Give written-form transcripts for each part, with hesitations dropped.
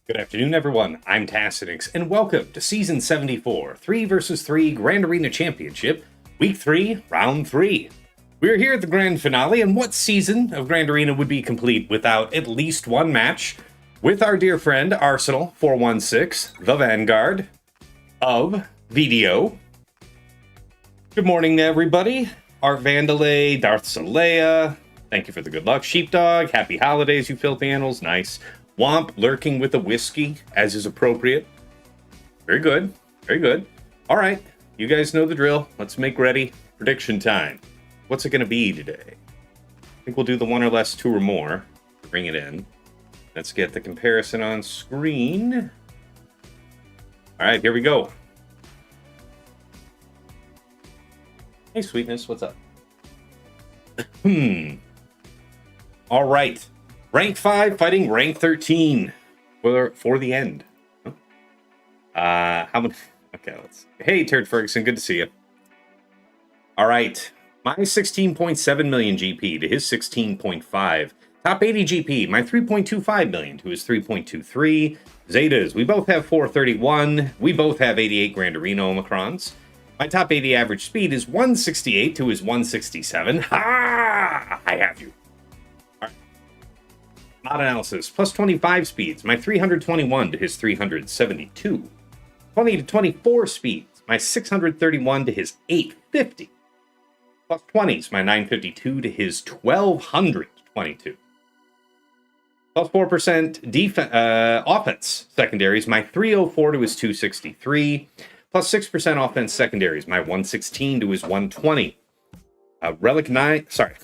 Good afternoon, everyone. I'm Tassenix, and welcome to Season 74, 3 vs 3 Grand Arena Championship, Week 3, Round 3. We're here at the grand finale, and what season of Grand Arena would be complete without at least one match with our dear friend Arsenal416, the Vanguard of VDO. Good morning to everybody. Art Vandalay, Darth Salea, thank you for the good luck. Sheepdog, happy holidays, you filthy animals, nice. Womp lurking with a whiskey, as is appropriate. Very good. Very good. All right. You guys know the drill. Let's make ready. Prediction time. What's it going to be today? I think we'll do the one or less, two or more. Bring it in. Let's get the comparison on screen. All right, here we go. Hey, Sweetness. What's up? All right. Rank 5 fighting rank 13 for the end. How many? Okay, let's. Hey, Turd Ferguson, good to see you. All right, my 16.7 million GP to his 16.5. Top 80 GP, my 3.25 million to his 3.23. Zetas, we both have 431. We both have 88 Grand Arena Omicrons. My top 80 average speed is 168 to his 167. Ha! I have you. Mod analysis, plus 25 speeds, my 321 to his 372. 20 to 24 speeds, my 631 to his 850. Plus 20s, my 952 to his 1222. Plus 4% offense secondaries, my 304 to his 263. Plus 6% offense secondaries, my 116 to his 120. Relic 9, sorry.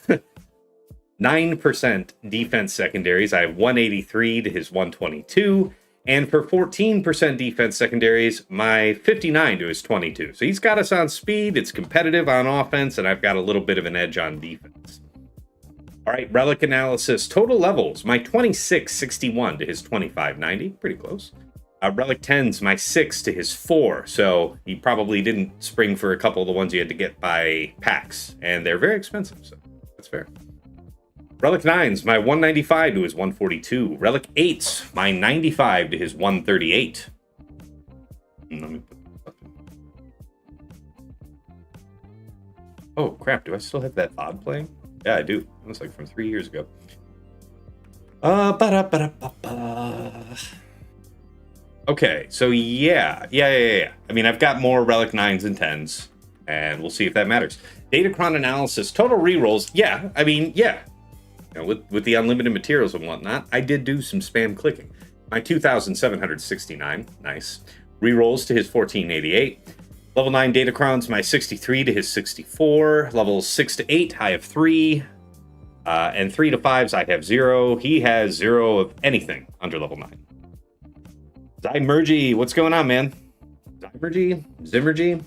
9% defense secondaries, I have 183 to his 122. And for 14% defense secondaries, my 59 to his 22. So he's got us on speed, it's competitive on offense, and I've got a little bit of an edge on defense. All right, relic analysis. Total levels, my 2661 to his 2590. Pretty close. Relic 10s, my 6 to his 4. So he probably didn't spring for a couple of the ones you had to get by packs. And they're very expensive, so that's fair. Relic 9s, my 195 to his 142. Relic 8s, my 95 to his 138. Let me put this up. Oh, crap. Do I still have that odd playing? Yeah, I do. It was like from 3 years ago. Okay, so yeah. I mean, I've got more Relic 9s and 10s, and we'll see if that matters. Datacron analysis, total rerolls. Yeah, I mean, yeah. You know, with the unlimited materials and whatnot, I did do some spam clicking. My 2,769, nice. Rerolls to his 1488. Level 9 Datacrons, my 63 to his 64. Levels 6 to 8, I have 3. And 3 to 5s, I have 0. He has 0 of anything under level 9. Zymergy, what's going on, man? Zimmergy?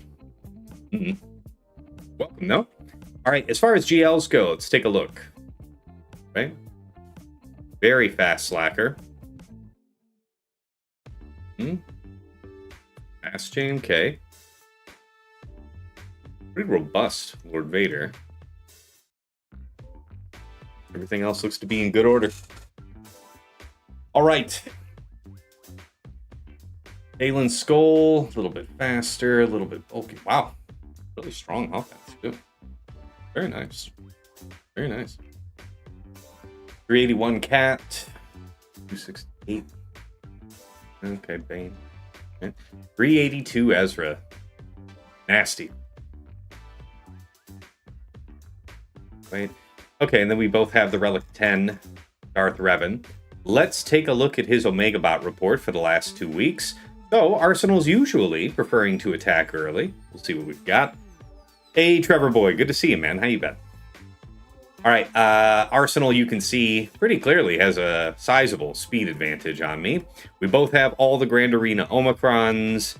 Welcome, no? All right, as far as GLs go, let's take a look. Right? Very fast slacker. Fast JMK. Pretty robust, Lord Vader. Everything else looks to be in good order. All right. Alan Skull, a little bit faster, a little bit bulky. Wow. Really strong offense, too. Very nice. Very nice. 381 Cat. 268. Okay, Bane. Okay. 382 Ezra. Nasty. Wait. Okay, and then we both have the Relic 10, Darth Revan. Let's take a look at his Omega Bot report for the last 2 weeks. So, Arsenal's usually preferring to attack early. We'll see what we've got. Hey, Trevor Boy. Good to see you, man. How you been? All right, Arsenal, you can see pretty clearly has a sizable speed advantage on me. We both have all the Grand Arena Omicrons.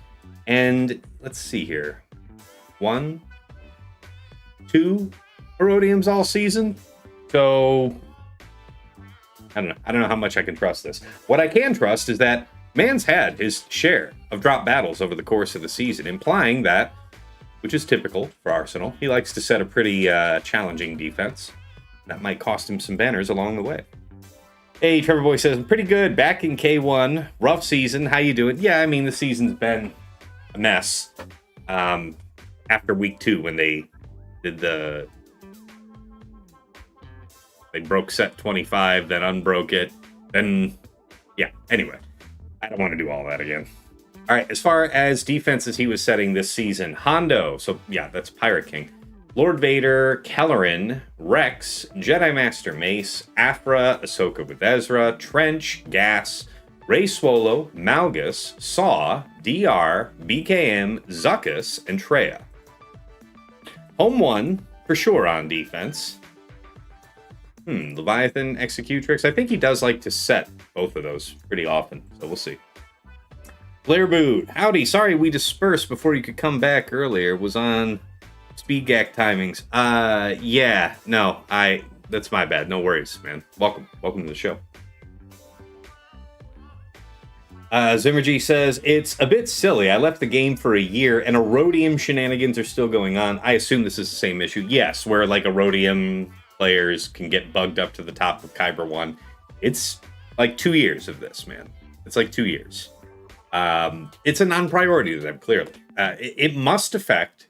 And let's see here. 1, 2 Herodiums all season. So, I don't know how much I can trust this. What I can trust is that Man's had his share of drop battles over the course of the season, implying that, which is typical for Arsenal, he likes to set a pretty challenging defense. That might cost him some banners along the way. Hey, Trevor Boy says, I'm pretty good. Back in K1. Rough season. How you doing? Yeah, I mean, the season's been a mess. After week 2, when they did they broke set 25, then unbroke it. Then, yeah, anyway. I don't want to do all that again. All right, as far as defenses he was setting this season, Hondo, so yeah, that's Pirate King. Lord Vader, Kelleran, Rex, Jedi Master Mace, Afra, Ahsoka with Ezra, Trench, Gas, Rey Swolo, Malgus, Saw, DR, BKM, Zuckuss, and Treya. Home 1, for sure on defense. Leviathan, Executrix. I think he does like to set both of those pretty often, so we'll see. Blair Boot, howdy. Sorry we dispersed before you could come back earlier. Was on speed gag timings. Yeah, no, that's my bad. No worries, man. Welcome to the show. Zimmergy says, it's a bit silly. I left the game for a year and Erodium shenanigans are still going on. I assume this is the same issue. Yes, where like Erodium players can get bugged up to the top of Kyber 1. It's like 2 years of this, man. It's like 2 years. It's a non-priority to them, clearly. It must affect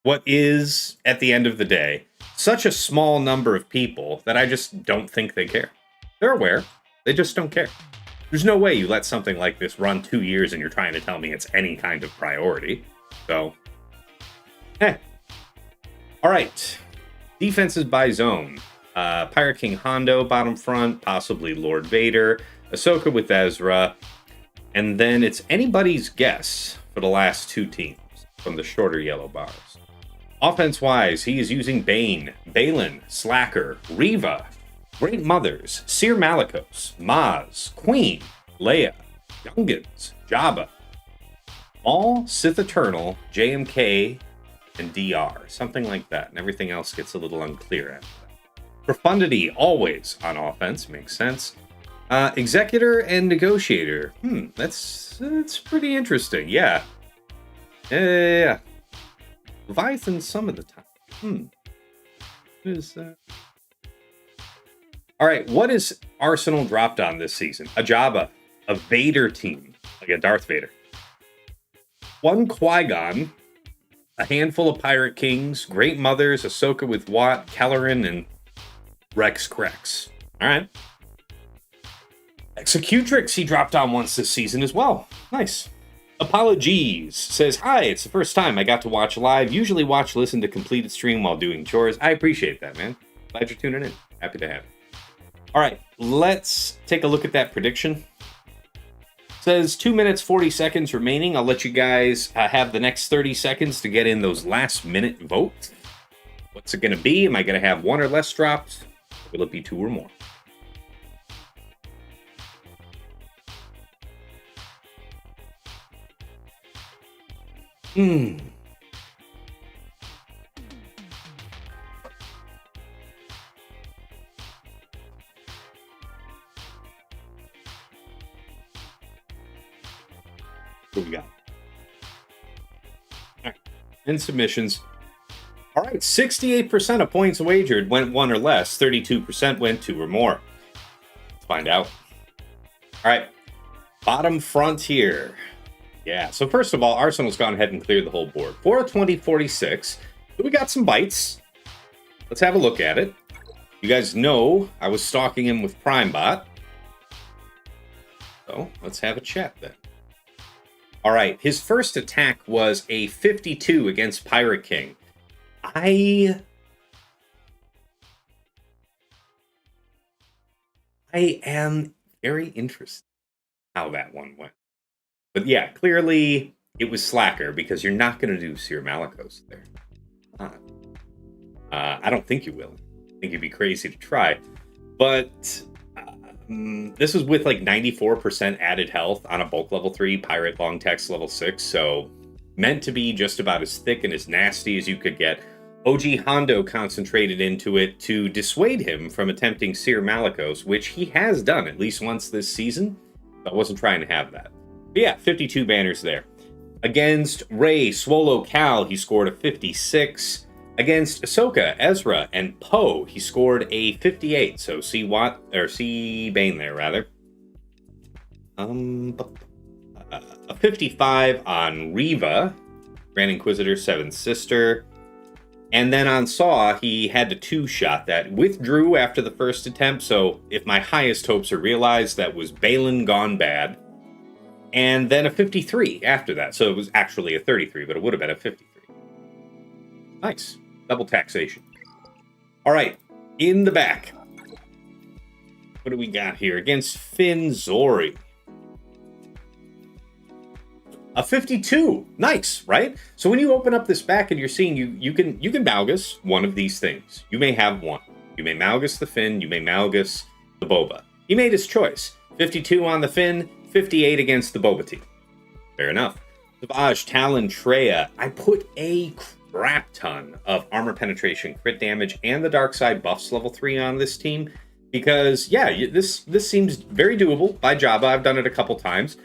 what is, at the end of the day, such a small number of people that I just don't think they care. They're aware. They just don't care. There's no way you let something like this run 2 years and you're trying to tell me it's any kind of priority. So, All right. Defenses by zone. Pirate King Hondo, bottom front, possibly Lord Vader, Ahsoka with Ezra, and then it's anybody's guess for the last 2 teams from the shorter yellow bars. Offense-wise, he is using Bane, Balin, Slacker, Reva, Great Mothers, Seer Malicos, Maz, Queen, Leia, Youngins, Jabba, Maul, Sith Eternal, JMK, and DR. Something like that, and everything else gets a little unclear after that. Profundity, always on offense, makes sense. Executor and Negotiator. That's pretty interesting, yeah. Yeah. Leviathan some of the time. What is that? All right, what is Arsenal dropped on this season? A Jabba, a Vader team, like a Darth Vader. 1 Qui-Gon, a handful of Pirate Kings, Great Mothers, Ahsoka with Watt, Kelleran, and Rex Krex. All right. Executrix he dropped on once this season as well. Nice. Apologies says, hi, it's the first time I got to watch live. Usually listen to completed stream while doing chores. I appreciate that, man. Glad you're tuning in. Happy to have it. All right, let's take a look at that prediction. Says 2 minutes, 40 seconds remaining. I'll let you guys have the next 30 seconds to get in those last minute votes. What's it going to be? Am I going to have 1 or less drops? Will it be 2 or more? What we got? All right. In submissions. All right, 68% of points wagered went 1 or less. 32% went 2 or more. Let's find out. All right. Bottom frontier. Yeah, so first of all, Arsenal's gone ahead and cleared the whole board. 4 of 20, 46. But we got some bites. Let's have a look at it. You guys know I was stalking him with PrimeBot. So let's have a chat then. All right, his first attack was a 52 against Pirate King. I am very interested how that one went. But yeah, clearly it was Slacker because you're not going to do Seer Malicos there. I don't think you will. I think you'd be crazy to try. But this is with like 94% added health on a bulk level 3, pirate long text level 6. So meant to be just about as thick and as nasty as you could get. OG Hondo concentrated into it to dissuade him from attempting Seer Malicos, which he has done at least once this season. I wasn't trying to have that. But yeah, 52 banners there. Against Rey Swolo Cal, he scored a 56. Against Ahsoka, Ezra, and Poe, he scored a 58. So C. Bane there, rather. A 55 on Reva, Grand Inquisitor, Seventh Sister. And then on Saw, he had to two-shot that. Withdrew after the first attempt, so if my highest hopes are realized, that was Balin gone bad. And then a 53 after that. So it was actually a 33, but it would have been a 53. Nice. Double taxation. All right. In the back. What do we got here? Against Finn Zori. A 52. Nice, right? So when you open up this back and you're seeing you can Malgus one of these things. You may have one. You may Malgus the Finn, you may Malgus the Boba. He made his choice. 52 on the Finn, 58 against the Boba team. Fair enough. Savage, Talon, Treya. I put a crap ton of armor penetration, crit damage, and the dark side buffs level 3 on this team. Because, yeah, this seems very doable by Jabba. I've done it a couple times.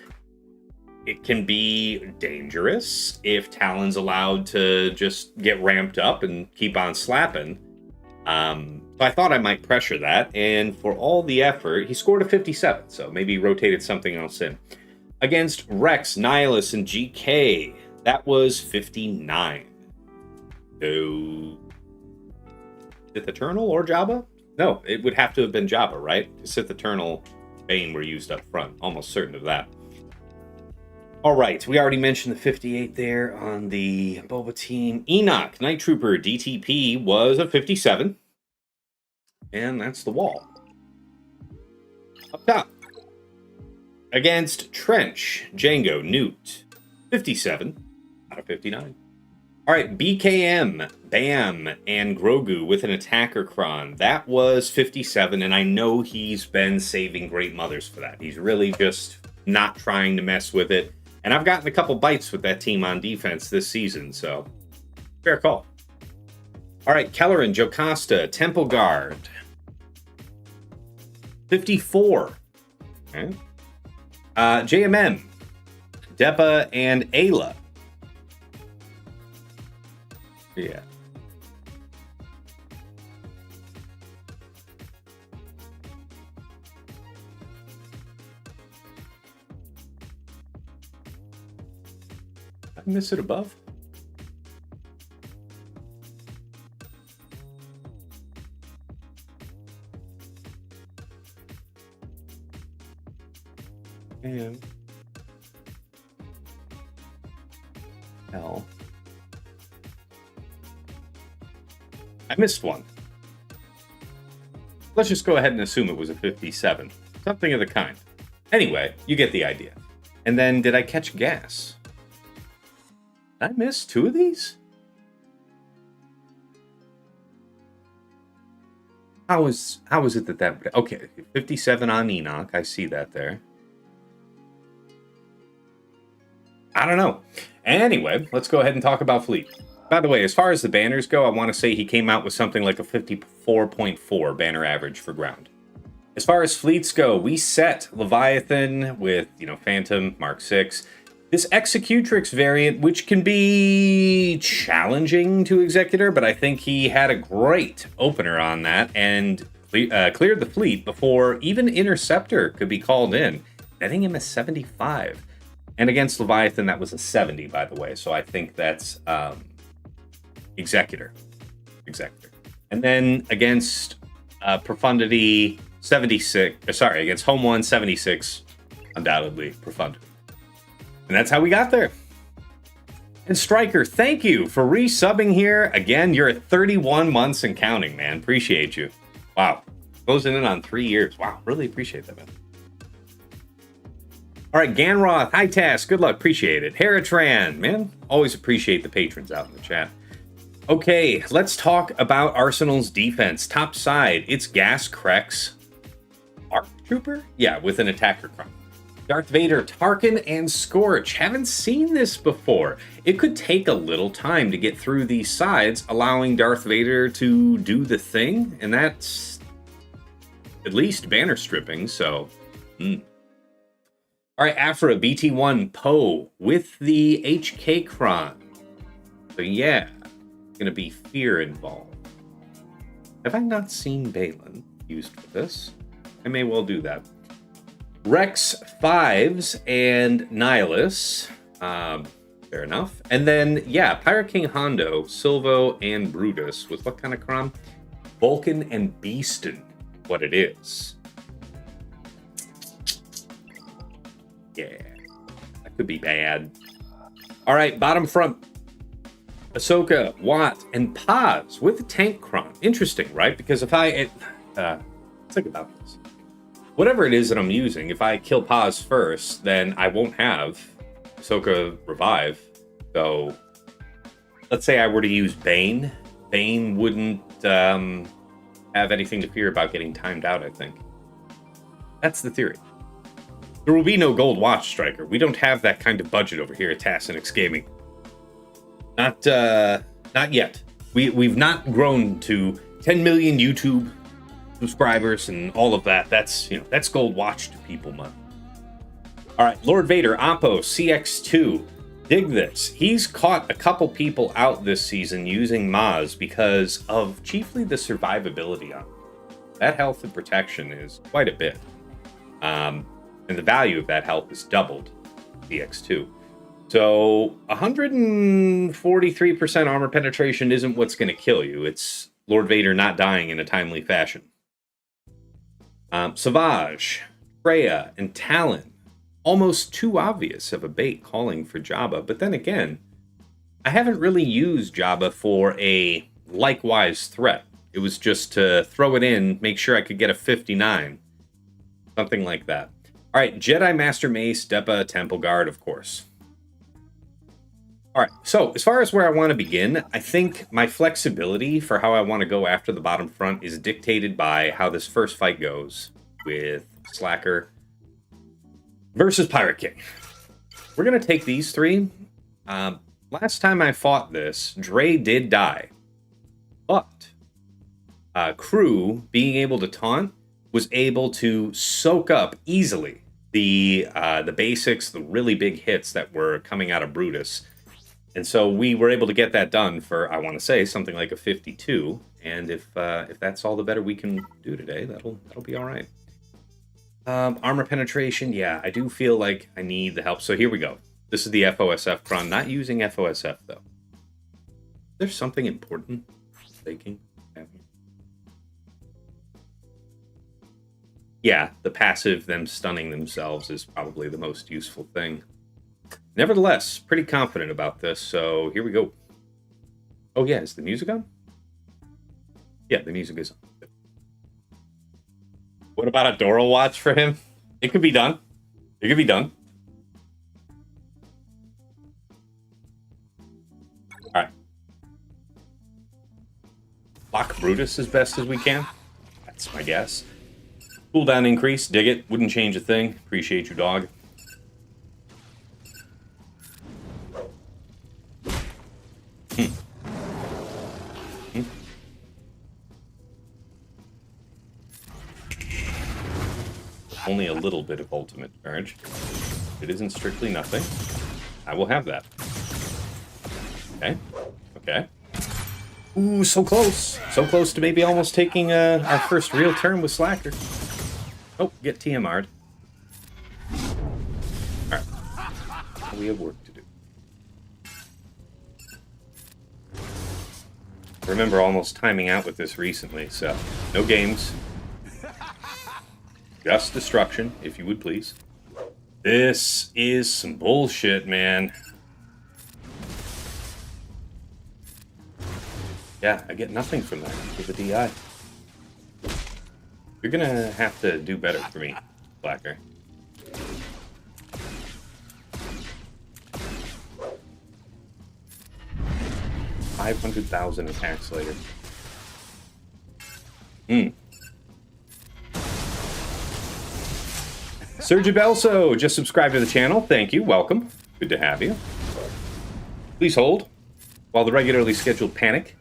It can be dangerous if Talon's allowed to just get ramped up and keep on slapping. So I thought I might pressure that, and for all the effort, he scored a 57, so maybe he rotated something else in. Against Rex, Nihilus, and GK, that was 59. So, Sith Eternal or Jabba? No, it would have to have been Jabba, right? Because Sith Eternal, Bane were used up front. Almost certain of that. All right, we already mentioned the 58 there on the Boba team. Enoch, Night Trooper, DTP was a 57. And that's the wall. Up top. Against Trench, Django, Newt, 57 out of 59. All right, BKM, Bam, and Grogu with an attacker cron. That was 57, and I know he's been saving Great Mothers for that. He's really just not trying to mess with it. And I've gotten a couple bites with that team on defense this season, so fair call. All right, Kelleran, Jocasta, Temple Guard, 54. Okay. JMM, Depa, and Ayla. Yeah. I miss it above. And L. I missed one. Let's just go ahead and assume it was a 57. Something of the kind. Anyway, you get the idea. And then, did I catch gas? Did I miss two of these? How is it that... Okay, 57 on Enoch. I see that there. I don't know. Anyway, let's go ahead and talk about Fleet. By the way, as far as the banners go, I want to say he came out with something like a 54.4 banner average for ground. As far as fleets go, we set Leviathan with, Phantom, Mark 6. This Executrix variant, which can be challenging to Executor, but I think he had a great opener on that and cleared the fleet before even Interceptor could be called in, netting him a 75. And against Leviathan, that was a 70, by the way, so I think that's Executor. And then against Profundity 76, against Home 1, 76, undoubtedly Profundity. And that's how we got there. And Striker, thank you for resubbing here. Again, you're at 31 months and counting, man. Appreciate you. Wow. Closing in on 3 years. Wow. Really appreciate that, man. All right, Ganroth, hi Task, good luck, appreciate it. Heratran, man, always appreciate the patrons out in the chat. Okay, let's talk about Arsenal's defense. Top side, it's Gas Krex, ARC Trooper? Yeah, with an attacker crumb. Darth Vader, Tarkin, and Scorch. Haven't seen this before. It could take a little time to get through these sides, allowing Darth Vader to do the thing, and that's at least banner stripping, so... All right, Afra, BT1, Poe with the HK Cron. So yeah, going to be fear involved. Have I not seen Balin used for this? I may well do that. Rex 5s and Nihilus. Fair enough. And then, yeah, Pirate King Hondo, Silvo, and Brutus. With what kind of Crom? Vulcan and Beaston. What it is. Yeah. That could be bad. All right, bottom front. Ahsoka, Watt, and Paz with the tank Crom. Interesting, right? Because if I... think about this. Whatever it is that I'm using, if I kill Paz first, then I won't have Ahsoka revive. So, let's say I were to use Bane. Bane wouldn't have anything to fear about getting timed out, I think. That's the theory. There will be no gold watch striker. We don't have that kind of budget over here at Tassenix Gaming. Not yet. We've not grown to 10 million YouTube subscribers and all of that. That's gold watch to people, man. All right, Lord Vader, Oppo, CX2. Dig this. He's caught a couple people out this season using Maz because of chiefly the survivability on it. That health and protection is quite a bit. And the value of that health is doubled, CX2. So 143% armor penetration isn't what's going to kill you. It's Lord Vader not dying in a timely fashion. Savage, Freya, and Talon. Almost too obvious of a bait calling for Jabba. But then again, I haven't really used Jabba for a likewise threat. It was just to throw it in, make sure I could get a 59. Something like that. All right, Jedi Master Mace, Depa, Temple Guard, of course. All right, so as far as where I want to begin, I think my flexibility for how I want to go after the bottom front is dictated by how this first fight goes with Slacker versus Pirate King. We're going to take these three. Last time I fought this, Dre did die. But Crew, being able to taunt, was able to soak up easily the basics, the really big hits that were coming out of Brutus. And so we were able to get that done for, I want to say, something like a 52. And if that's all the better we can do today, that'll be all right. Armor penetration, yeah, I do feel like I need the help. So here we go. This is the FOSF Cron, not using FOSF, though. There's something important taking. Yeah, the passive, them stunning themselves, is probably the most useful thing. Nevertheless, pretty confident about this, so here we go. Oh yeah, is the music on? Yeah, the music is on. What about a Doro watch for him? It could be done. It could be done. Alright. Lock Brutus as best as we can. That's my guess. Cooldown increase, dig it. Wouldn't change a thing. Appreciate you, dog. Only a little bit of ultimate charge. It isn't strictly nothing. I will have that. Okay. Okay. Ooh, so close. So close to maybe almost taking our first real turn with Slacker. Oh, get TMR'd. Alright. We have work to do. I remember almost timing out with this recently, so no games. Just destruction, if you would please. This is some bullshit, man. Yeah, I get nothing from that with the DI. You're gonna have to do better for me, Blacker. $500,000 attacks later. Sergio Belso just subscribed to the channel. Thank you. Welcome. Good to have you. Please hold while the regularly scheduled panic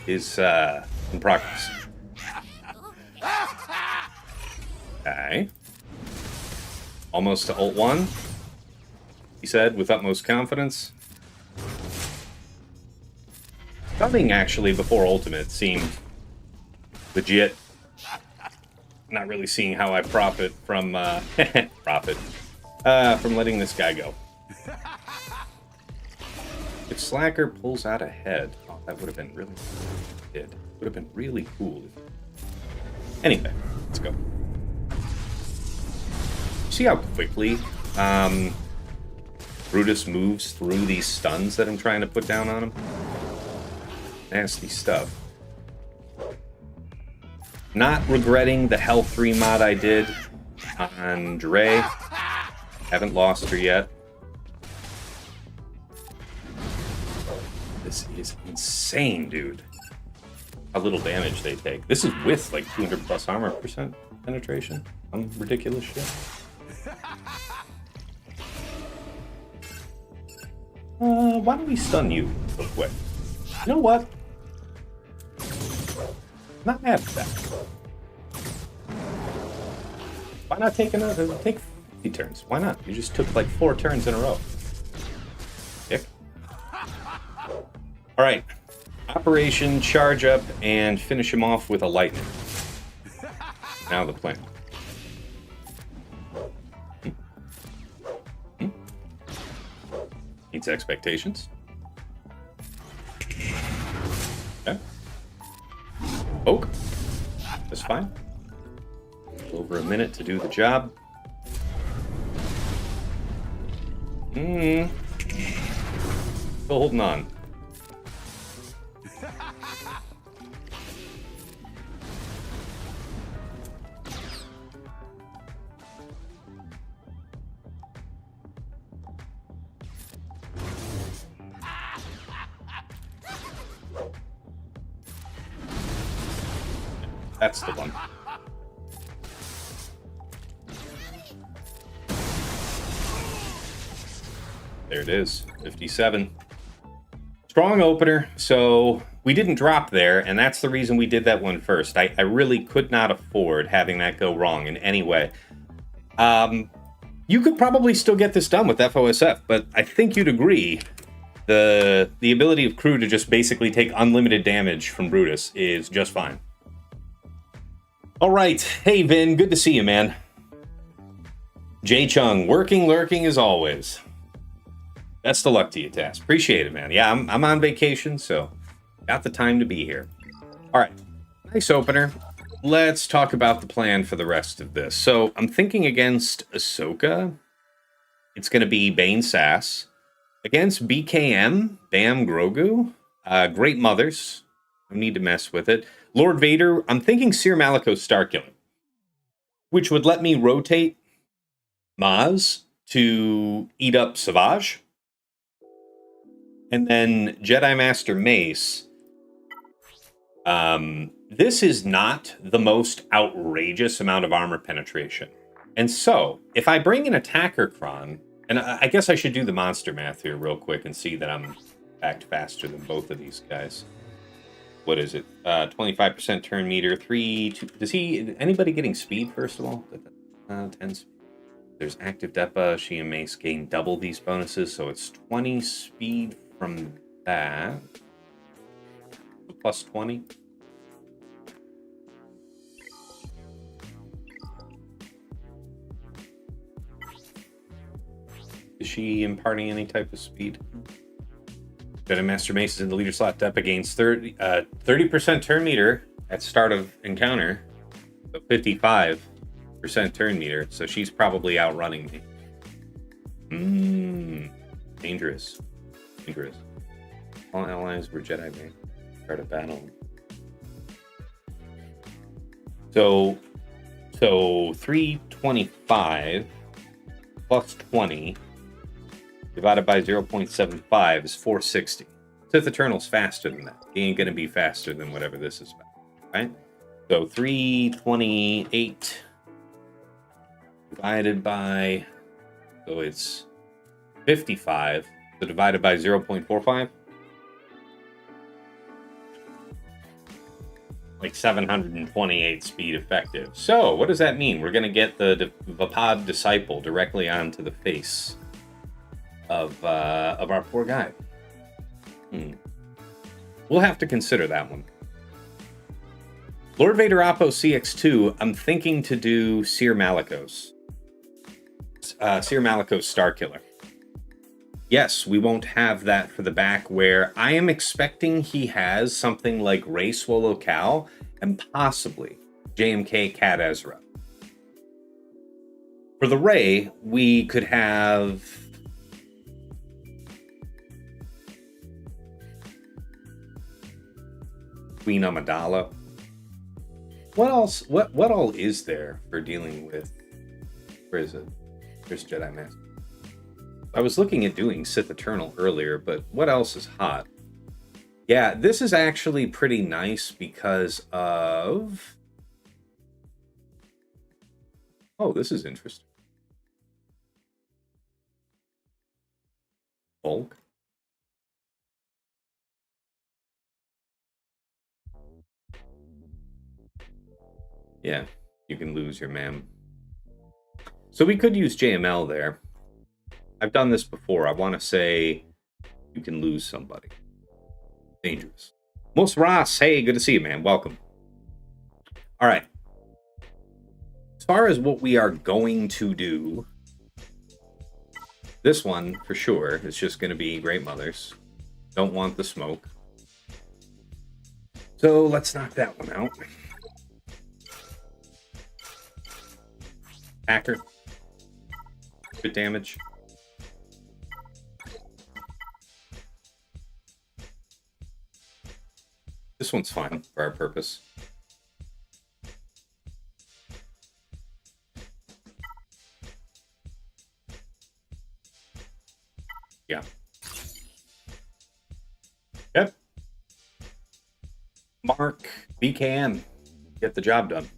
is in progress. Okay. Almost to ult 1. He said with utmost confidence. Coming actually before Ultimate seemed legit. Not really seeing how I profit from from letting this guy go. If Slacker pulls out ahead, oh, that would have been really good. Would have been really cool. Anyway, let's go. See how quickly Brutus moves through these stuns that I'm trying to put down on him? Nasty stuff. Not regretting the Hell 3 mod I did on Dre. Haven't lost her yet. This is insane, dude. How little damage they take. This is with like 200 plus armor percent penetration. Some ridiculous shit. Why don't we stun you real quick? You know what? Not mad at that. Why not take 50 turns? Why not? You just took like 4 turns in a row. Dick. Alright. Operation, charge up, and finish him off with a lightning. Now the plan. Meets expectations. Okay. Poke. That's fine. Over a minute to do the job. Still holding on. That's the one. There it is, 57. Strong opener, so we didn't drop there, and that's the reason we did that one first. I really could not afford having that go wrong in any way. You could probably still get this done with FOSF, but I think you'd agree the ability of Crew to just basically take unlimited damage from Brutus is just fine. All right, hey Vin, good to see you, man. Jay Chung, working, lurking as always. Best of luck to you, Tass. Appreciate it, man. Yeah, I'm on vacation, so got the time to be here. All right, nice opener. Let's talk about the plan for the rest of this. So I'm thinking against Ahsoka, it's going to be Bane Sass. Against BKM, Bam Grogu, Great Mothers. No need to mess with it. Lord Vader, I'm thinking Seer Malicos Starkiller, which would let me rotate Maz to eat up Savage. And then Jedi Master Mace. This is not the most outrageous amount of armor penetration. And so, if I bring an Attacker Kron, and I guess I should do the monster math here real quick and see that I'm backed faster than both of these guys. What is it? 25% turn meter, 3, 2. Does anybody getting speed, first of all? 10 speed. There's active Depa. She and Mace gain double these bonuses, so it's 20 speed from that. Plus 20. Is she imparting any type of speed? Jedi Master Mace is in the leader slot. Depa gains 30% turn meter at start of encounter. So 55% turn meter. So she's probably outrunning me. Dangerous. Dangerous. All allies were Jedi Mace. Start a battle. So 325 plus 20 divided by 0.75 is 460. Sith Eternal's faster than that. He ain't going to be faster than whatever this is about, right? So 328 divided by, so it's 55, so divided by 0.45. Like 728 speed effective. So what does that mean? We're going to get the Vapad Disciple directly onto the face of our poor guy. We'll have to consider that one. Lord Vader Oppo CX2, I'm thinking to do Seer Malicos. Seer Malicos Starkiller. Yes, we won't have that for the back, where I am expecting he has something like Ray Swallow Cal and possibly JMK Cat Ezra. For the Ray, we could have Queen Amidala. What else? What all is there for dealing with? Where is it? There's Jedi Master. I was looking at doing Sith Eternal earlier, but what else is hot? Yeah, this is actually pretty nice because of... Oh, this is interesting. Bulk. Yeah, you can lose your ma'am. So we could use JML there. I've done this before. I want to say you can lose somebody. Dangerous. Most Ross, hey, good to see you, man. Welcome. All right. As far as what we are going to do, this one, for sure, is just going to be Great Mothers. Don't want the smoke. So let's knock that one out. Hacker. Good damage. This one's fine for our purpose. Yeah. Yep. Mark, BKM. Get the job done.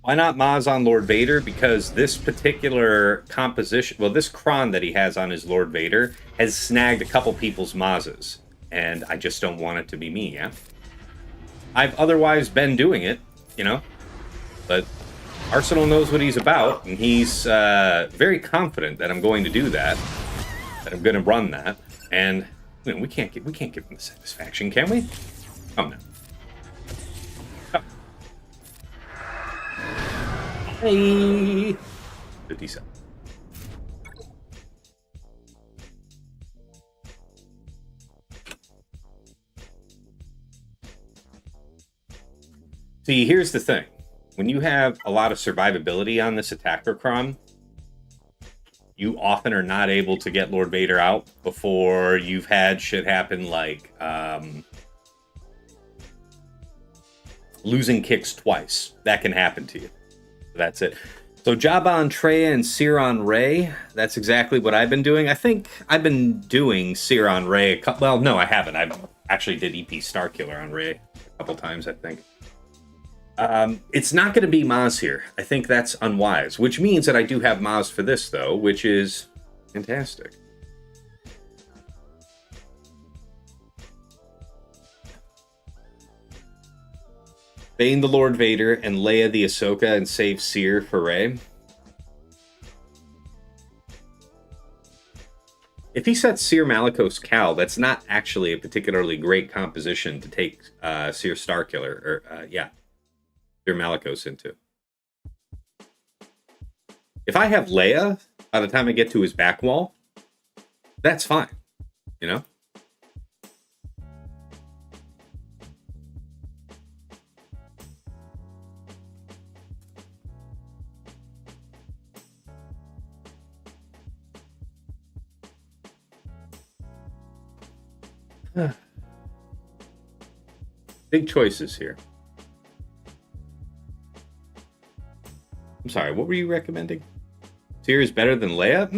Why not Maz on Lord Vader? Because this particular composition, well, this cron that he has on his Lord Vader has snagged a couple people's Mazes, and I just don't want it to be me, yeah? I've otherwise been doing it, you know? But Arsenal knows what he's about, and he's very confident that I'm going to do that, that I'm going to run that, and you know, we can't give him the satisfaction, can we? Come now. Hey! 57. See, here's the thing. When you have a lot of survivability on this attacker cron, you often are not able to get Lord Vader out before you've had shit happen like losing kicks twice. That can happen to you. That's it. So Jabba on Trey and Seer on Ray, that's exactly what I've been doing. I think I've been doing Seer on Ray. Well, no, I haven't. I actually did EP Starkiller on Ray a couple times, I think. It's not going to be Maz here. I think that's unwise, which means that I do have Maz for this, though, which is fantastic. Bane the Lord Vader and Leia the Ahsoka and save Seer for Rey. If he sets Seer Malicos Cal, that's not actually a particularly great composition to take Seer Starkiller, or Seer Malicos into. If I have Leia by the time I get to his back wall, that's fine, you know? Big choices here. I'm sorry, what were you recommending? Seer is better than Leia?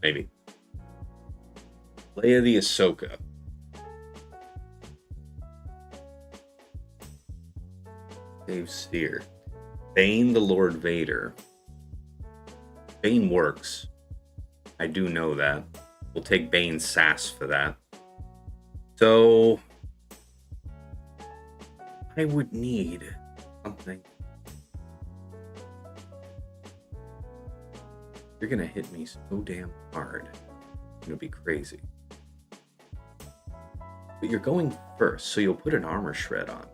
Maybe. Leia the Ahsoka. Save Seer. Bane the Lord Vader. Bane works. I do know that. We'll take Bane's sass for that. So I would need something. You're gonna hit me so damn hard. It's gonna be crazy. But you're going first, so you'll put an armor shred on,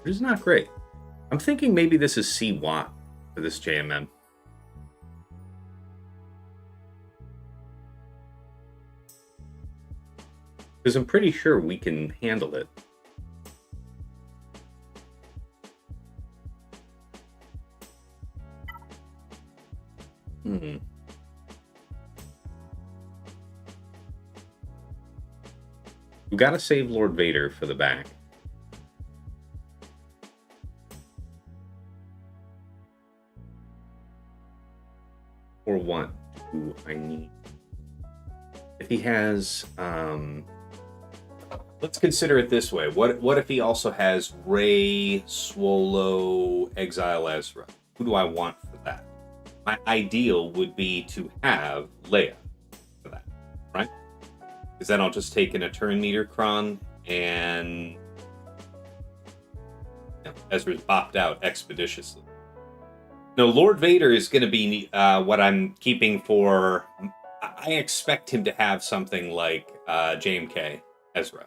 which is not great. I'm thinking maybe this is C Watt for this JMM. Because I'm pretty sure we can handle it. We gotta save Lord Vader for the back. Or what do I need? If he has, let's consider it this way. What if he also has Rey, Swolo, Exile Ezra? Who do I want for that? My ideal would be to have Leia for that, right? Because then I'll just take in a turn meter cron and Ezra's bopped out expeditiously. No, Lord Vader is going to be what I'm keeping for. I expect him to have something like JMK Ezra.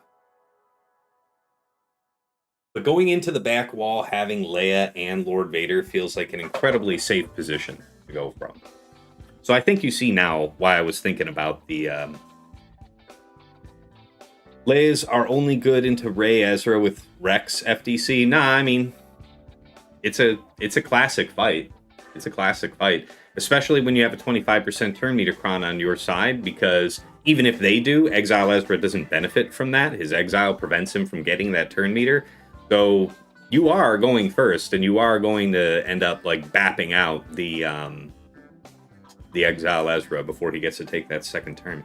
But going into the back wall, having Leia and Lord Vader feels like an incredibly safe position to go from. So I think you see now why I was thinking about the Leias are only good into Rey Ezra with Rex FDC. Nah, I mean it's a classic fight. It's a classic fight, especially when you have a 25% turn meter cron on your side, because even if they do, Exile Ezra doesn't benefit from that. His exile prevents him from getting that turn meter. So you are going first, and you are going to end up like bapping out the Exile Ezra before he gets to take that second turn.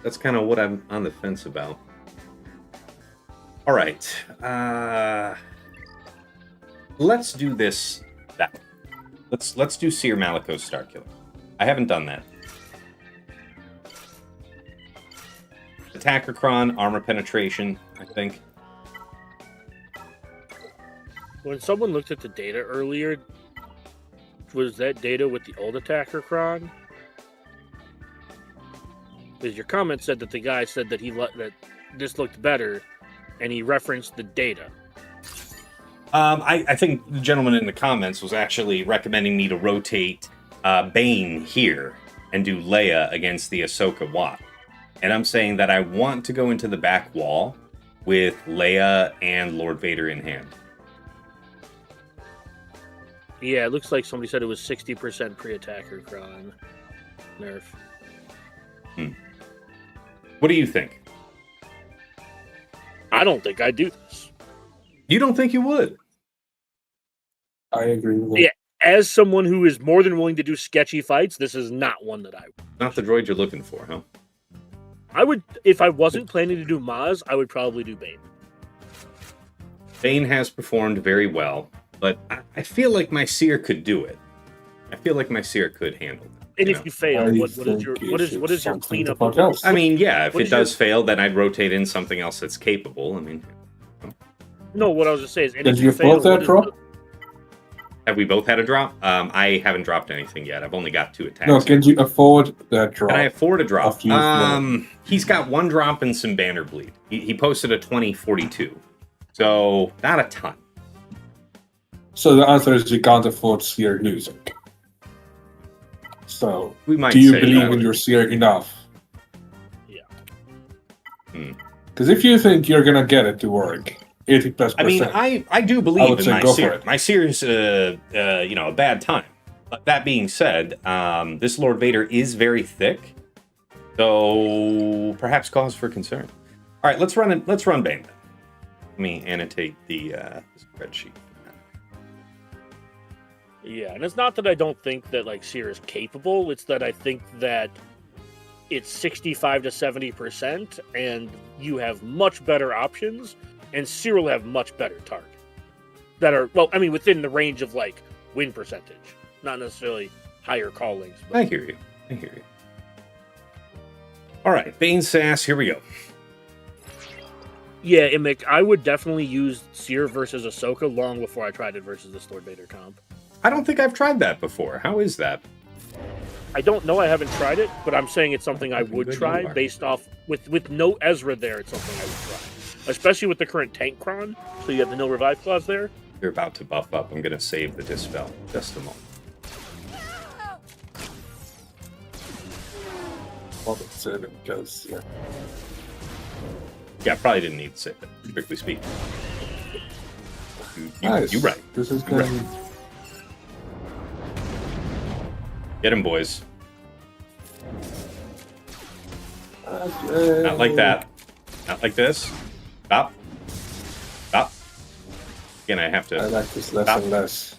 That's kind of what I'm on the fence about. All right, let's do this. Let's do Seer Malicos Starkiller. I haven't done that. Attacker Cron, armor penetration, I think. When someone looked at the data earlier, was that data with the old attacker cron? Because your comment said that the guy said that that this looked better, and he referenced the data. I think the gentleman in the comments was actually recommending me to rotate Bane here and do Leia against the Ahsoka Watt. And I'm saying that I want to go into the back wall with Leia and Lord Vader in hand. Yeah, it looks like somebody said it was 60% pre-attacker cron nerf. What do you think? I don't think I'd do this. You don't think you would? I agree with that. Yeah, as someone who is more than willing to do sketchy fights, this is not one that I would. Not the droid you're looking for, huh? I would, if I wasn't planning to do Maz, I would probably do Bane. Bane has performed very well, but I feel like my Seer could do it. I feel like my Seer could handle it. And if you fail, what is your cleanup? I mean, yeah, if it does fail, then I'd rotate in something else that's capable. I mean, no, what I was just saying is, and Did if you you fail, both that drop? Have we both had a drop? I haven't dropped anything yet. I've only got 2 attacks. No, can you afford that drop? Can I afford a drop? After you've He's got 1 drop and some banner bleed. He posted a 2042, so not a ton. So the answer is you can't afford Seer losing. So, We might do you say believe that. in your Seer enough? Yeah. Because if you think you're gonna get it to work, 80+%. I mean, I do I believe would in say my go for Seer. it. My Seer is a bad time. But that being said, this Lord Vader is very thick, so perhaps cause for concern. All right, let's run Bane. Let me annotate the spreadsheet. Yeah, and it's not that I don't think that like Seer is capable. It's that I think that it's 65 to 70%, and you have much better options, and Seer will have much better target that are within the range of like win percentage, not necessarily higher callings. But... I hear you. All right, Bane Sass. Here we go. Yeah, Imik, I would definitely use Seer versus Ahsoka long before I tried it versus this Lord Vader comp. I don't think I've tried that before. How is that? I don't know. I haven't tried it, but I'm saying it's something I fucking would good try you are. based off with no Ezra there. It's something I would try, especially with the current tank cron. So you have the no revive clause there. You're about to buff up. I'm going to save the Dispel. Just a moment. Well, that's it, because, yeah. Yeah, probably didn't need to save it, strictly speaking. Nice. You're right. This is You're good. Get him, boys. Not like that. Not like this. Stop. Stop. Again, I have to... I like this less Stop. and less.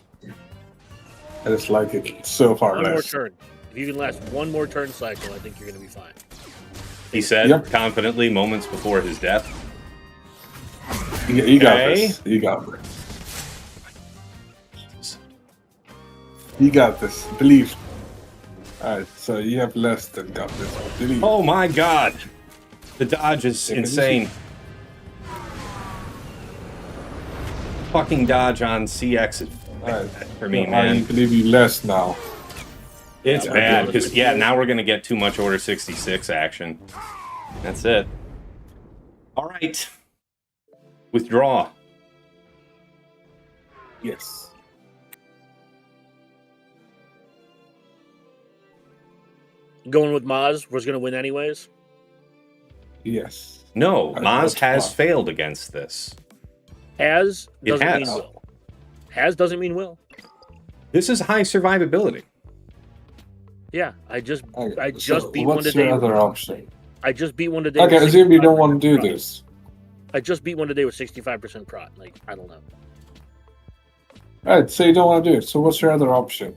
I just like it so far One more less. turn. If you can last one more turn cycle, I think you're going to be fine. He said Yep. confidently moments before his death. You got Okay. this. You got this. You got this. Believe. Alright, so you have less than got this. Believe. Oh my god! The dodge is Yeah, but insane. Fucking dodge on CX is Alright. for me, I man. believe you less now. It's Yeah, bad, I do. because, yeah, now we're going to get too much Order 66 action. That's it. Alright. Withdraw. Yes. Going with Maz was going to win anyways. Yes. No, I Maz thought has fine. failed against this. Has It doesn't has. mean will. Has doesn't mean will. This is high survivability. Yeah, I just Okay, beat one what's today. your other option? I just beat one today. Okay, with assume you don't want 65% to do prot. this. I just beat one today with 65% prot. Like, I don't know. Alright, so you don't want to do it. So what's your other option?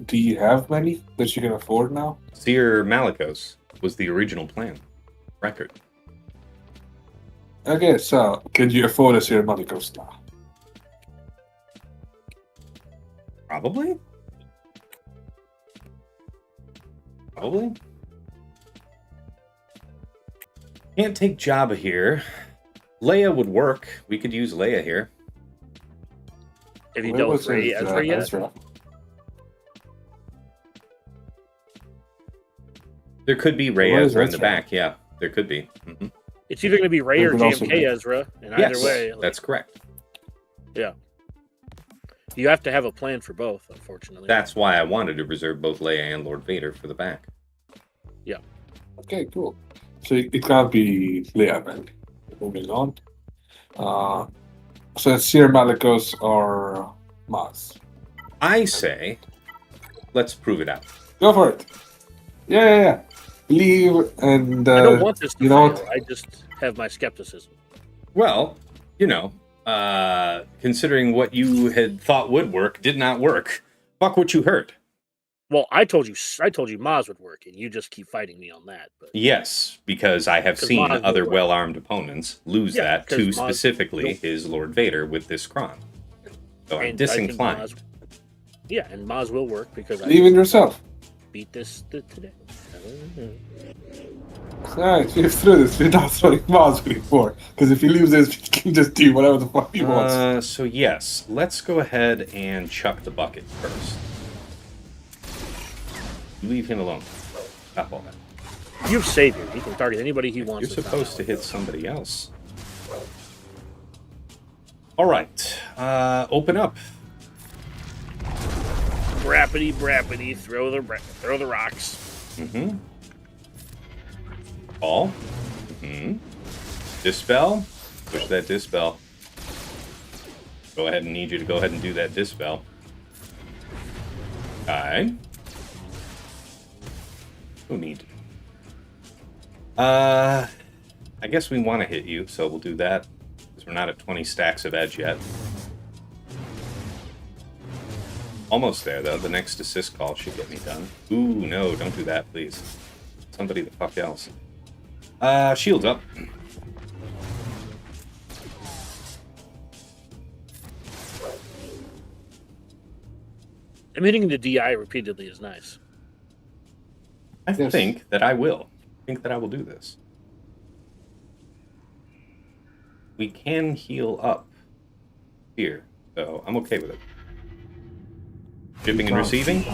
Do you have many that you can afford now? Seer Malicos was the original plan. Record. Okay, so could you afford a Sierra Malicos now? Probably? Probably? Can't take Jabba here. Leia would work. We could use Leia here. Have you Where dealt was with Ray his, Ezra yet? Ezra? There could be Rey Where is Ezra in the Ezra? back. Yeah, there could be. Mhm. It's either going to be Ray It or could also JMK be- Ezra, and Yes, either way, like, that's correct. you have to have a plan for both. Unfortunately, That's why I wanted to reserve both Leia and Lord Vader for the back. Okay, cool. So it can't be Leia then. Moving on. So it's Sierra Malicos or Maz. I say, let's prove it out. Go for it. Yeah. Believe and I don't want this to you know fail. what? I just have my skepticism. Well, you know, considering what you had thought would work did not work. Fuck what you heard. Well, I told you Maz would work, and you just keep fighting me on that. But Yes, because I have 'Cause seen Maz will other work. well-armed opponents lose Yeah, that 'cause to Maz specifically will- his Lord Vader with this Kron. So I'm and I think disinclined. and Maz will work because I Believe in yourself. beat this today. Alright, you through this without throwing Maz before. Because if he loses, he can just do whatever the fuck he wants. So yes, let's go ahead and chuck the bucket first. Leave him alone. Stop all that. You have Savior. He can target anybody he wants. You're supposed to hit somebody else. All right, open up. Brappity, throw the rocks. Mm-hmm. Ball. Mm-hmm. Dispel. Push that dispel. Go ahead and need you to go ahead and do that dispel. Okay. No need. I guess we want to hit you, so we'll do that. Because we're not at 20 stacks of edge yet. Almost there, though. The next assist call should get me done. Ooh, no, don't do that, please. Somebody the fuck else. Shields up. I'm hitting the DI repeatedly is nice. I Yes. think that I will. I think that I will do this. we can heal up here, so I'm okay with it. Shipping and receiving.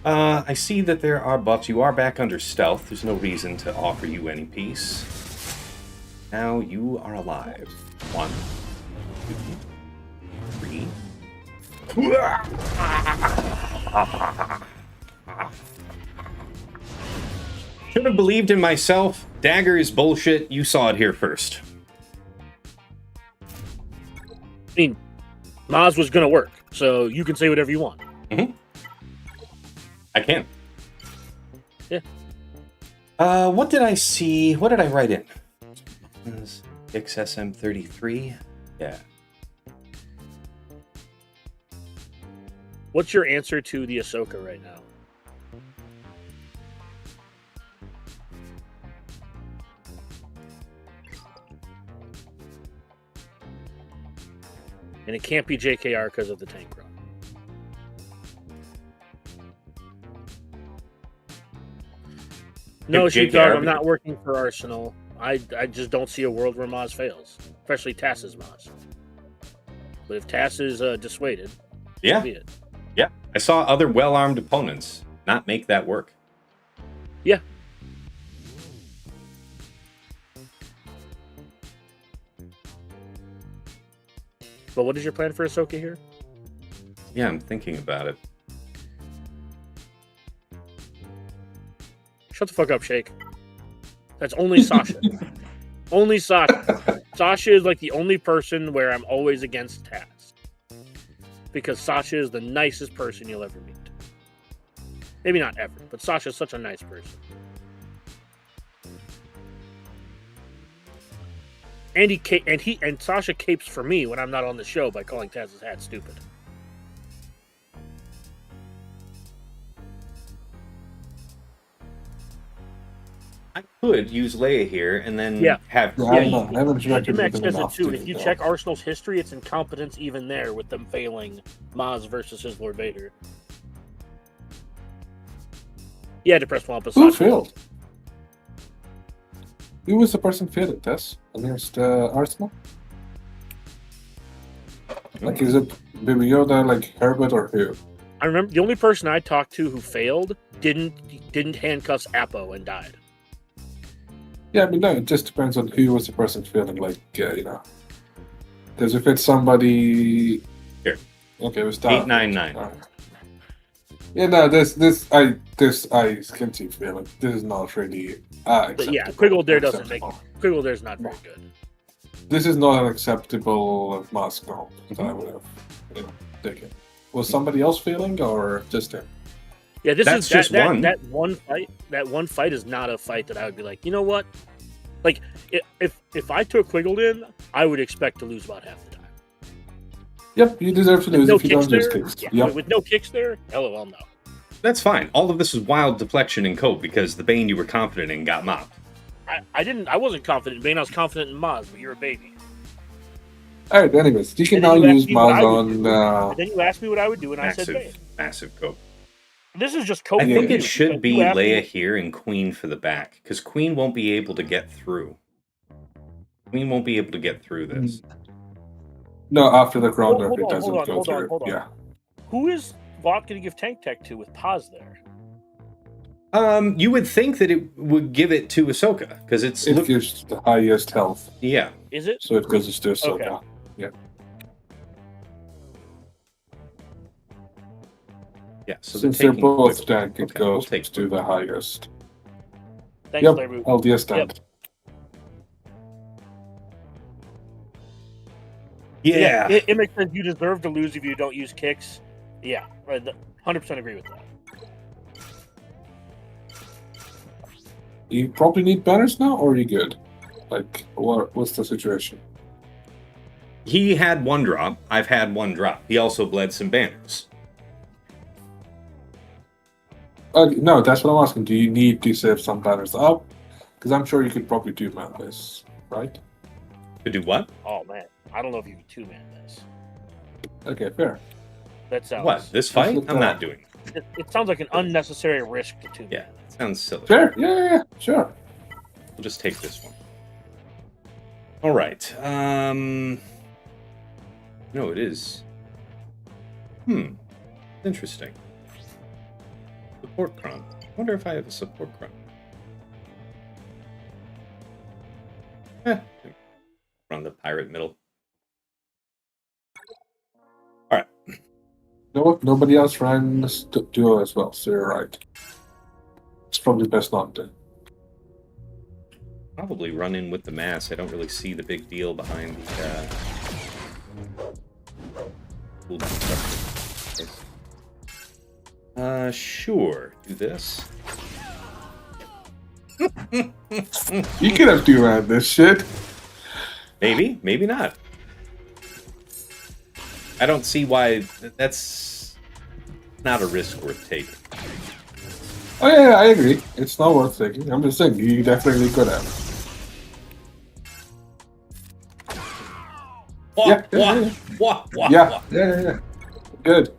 I see that there are buffs. You are back under stealth. There's no reason to offer you any peace. Now you are alive. 1, 2, 3. Should have believed in myself. Dagger is bullshit. You saw it here first. I mean, Maz was going to work, so you can say whatever you want. Mm-hmm. I can. Yeah. What did I see? What did I write in? S73? Yeah. What's your answer to the Ahsoka right now? And it can't be JKR because of the tank run. No, Sheepdog, I'm not working for Arsenal. I just don't see a world where Maz fails, especially Tass's Maz. But if Tass is dissuaded, yeah, so be it. Yeah, I saw other well-armed opponents not make that work. Yeah. But what is your plan for Ahsoka here? Yeah, I'm thinking about it. Shut the fuck up, Shake. That's only Sasha. Only Sasha. Sasha is like the only person where I'm always against Tass. Because Sasha is the nicest person you'll ever meet. Maybe not ever, but Sasha's such a nice person. And Sasha capes for me when I'm not on the show by calling Taz's hat stupid. I could use Leia here and then have... Yeah, I haven't checked it enough too. If you check Arsenal's history, it's incompetence even there with them failing Maz versus his Lord Vader. He had to press one up. Who failed? Who was the person failing, Tess? Against Arsenal? Like, is it Baby Yoda, like Herbert, or who? I remember the only person I talked to who failed didn't handcuff Appo and died. Yeah, I mean, no, it just depends on who was the person failing, like, you know. Because if it's somebody... Here. Okay, it was that. 899. Right. Yeah, no, this I can see feeling. This is not really But yeah, Quiggle Dare doesn't make it. Quiggle Dare's not very good. This is not an acceptable mask comp that I would have taken. Was somebody else failing or just him? Yeah, That's just one. That one fight is not a fight that I would be like, you know what? Like, if I took Quiggled in, I would expect to lose about half the time. Yep, you deserve to lose if you don't use kicks. Yeah, yep. With no kicks there, LOL no. That's fine. All of this is wild deflection and cope because the Bane you were confident in got mopped. I wasn't confident in Bane, I was confident in Maz, but you're a baby. Alright, anyways, you can now use Maz on... And then you asked me what I would do, and I said Bane. Massive cope. This is just cope. I think it should be Leia here and Queen for the back, because Queen won't be able to get through. Queen won't be able to get through this. No, after the ground it doesn't go through. Hold on. Yeah. Who is Vought going to give tank tech to with pause there? You would think that it would give it to Ahsoka, because it gives the highest health. Yeah. Is it? So it goes to Ahsoka. Okay. Yeah. Yeah, so since they're both tank, it goes to the highest. Thanks, yep, Larry. LDS tank. Yeah. It makes sense. You deserve to lose if you don't use kicks. Yeah, 100% agree with that. You probably need banners now, or are you good? Like, what's the situation? He had one drop. I've had one drop. He also bled some banners. No, that's what I'm asking. Do you need to save some banners up? Because I'm sure you could probably two-man this, right? To do what? Oh, man. I don't know if you can two-man this. Okay, fair. That sounds... What? This fight? I'm not doing it. It sounds like an unnecessary risk to two-man. Yeah, it sounds silly. Fair. Yeah, sure. We'll just take this one. All right. No, it is. Interesting. Support cron. I wonder if I have a support cron. Run the pirate middle. All right. No, nobody else ran this duo as well, so you're right. It's probably best not to. Probably run in with the mass. I don't really see the big deal behind the cool stuff. Sure. Do this. You could have two-ran this shit. Maybe, maybe not. I don't see why that's not a risk worth taking. Oh yeah, I agree. It's not worth taking. I'm just saying, you definitely could have. Wah, Yeah. wah, wah, Yeah, wah. yeah. Good.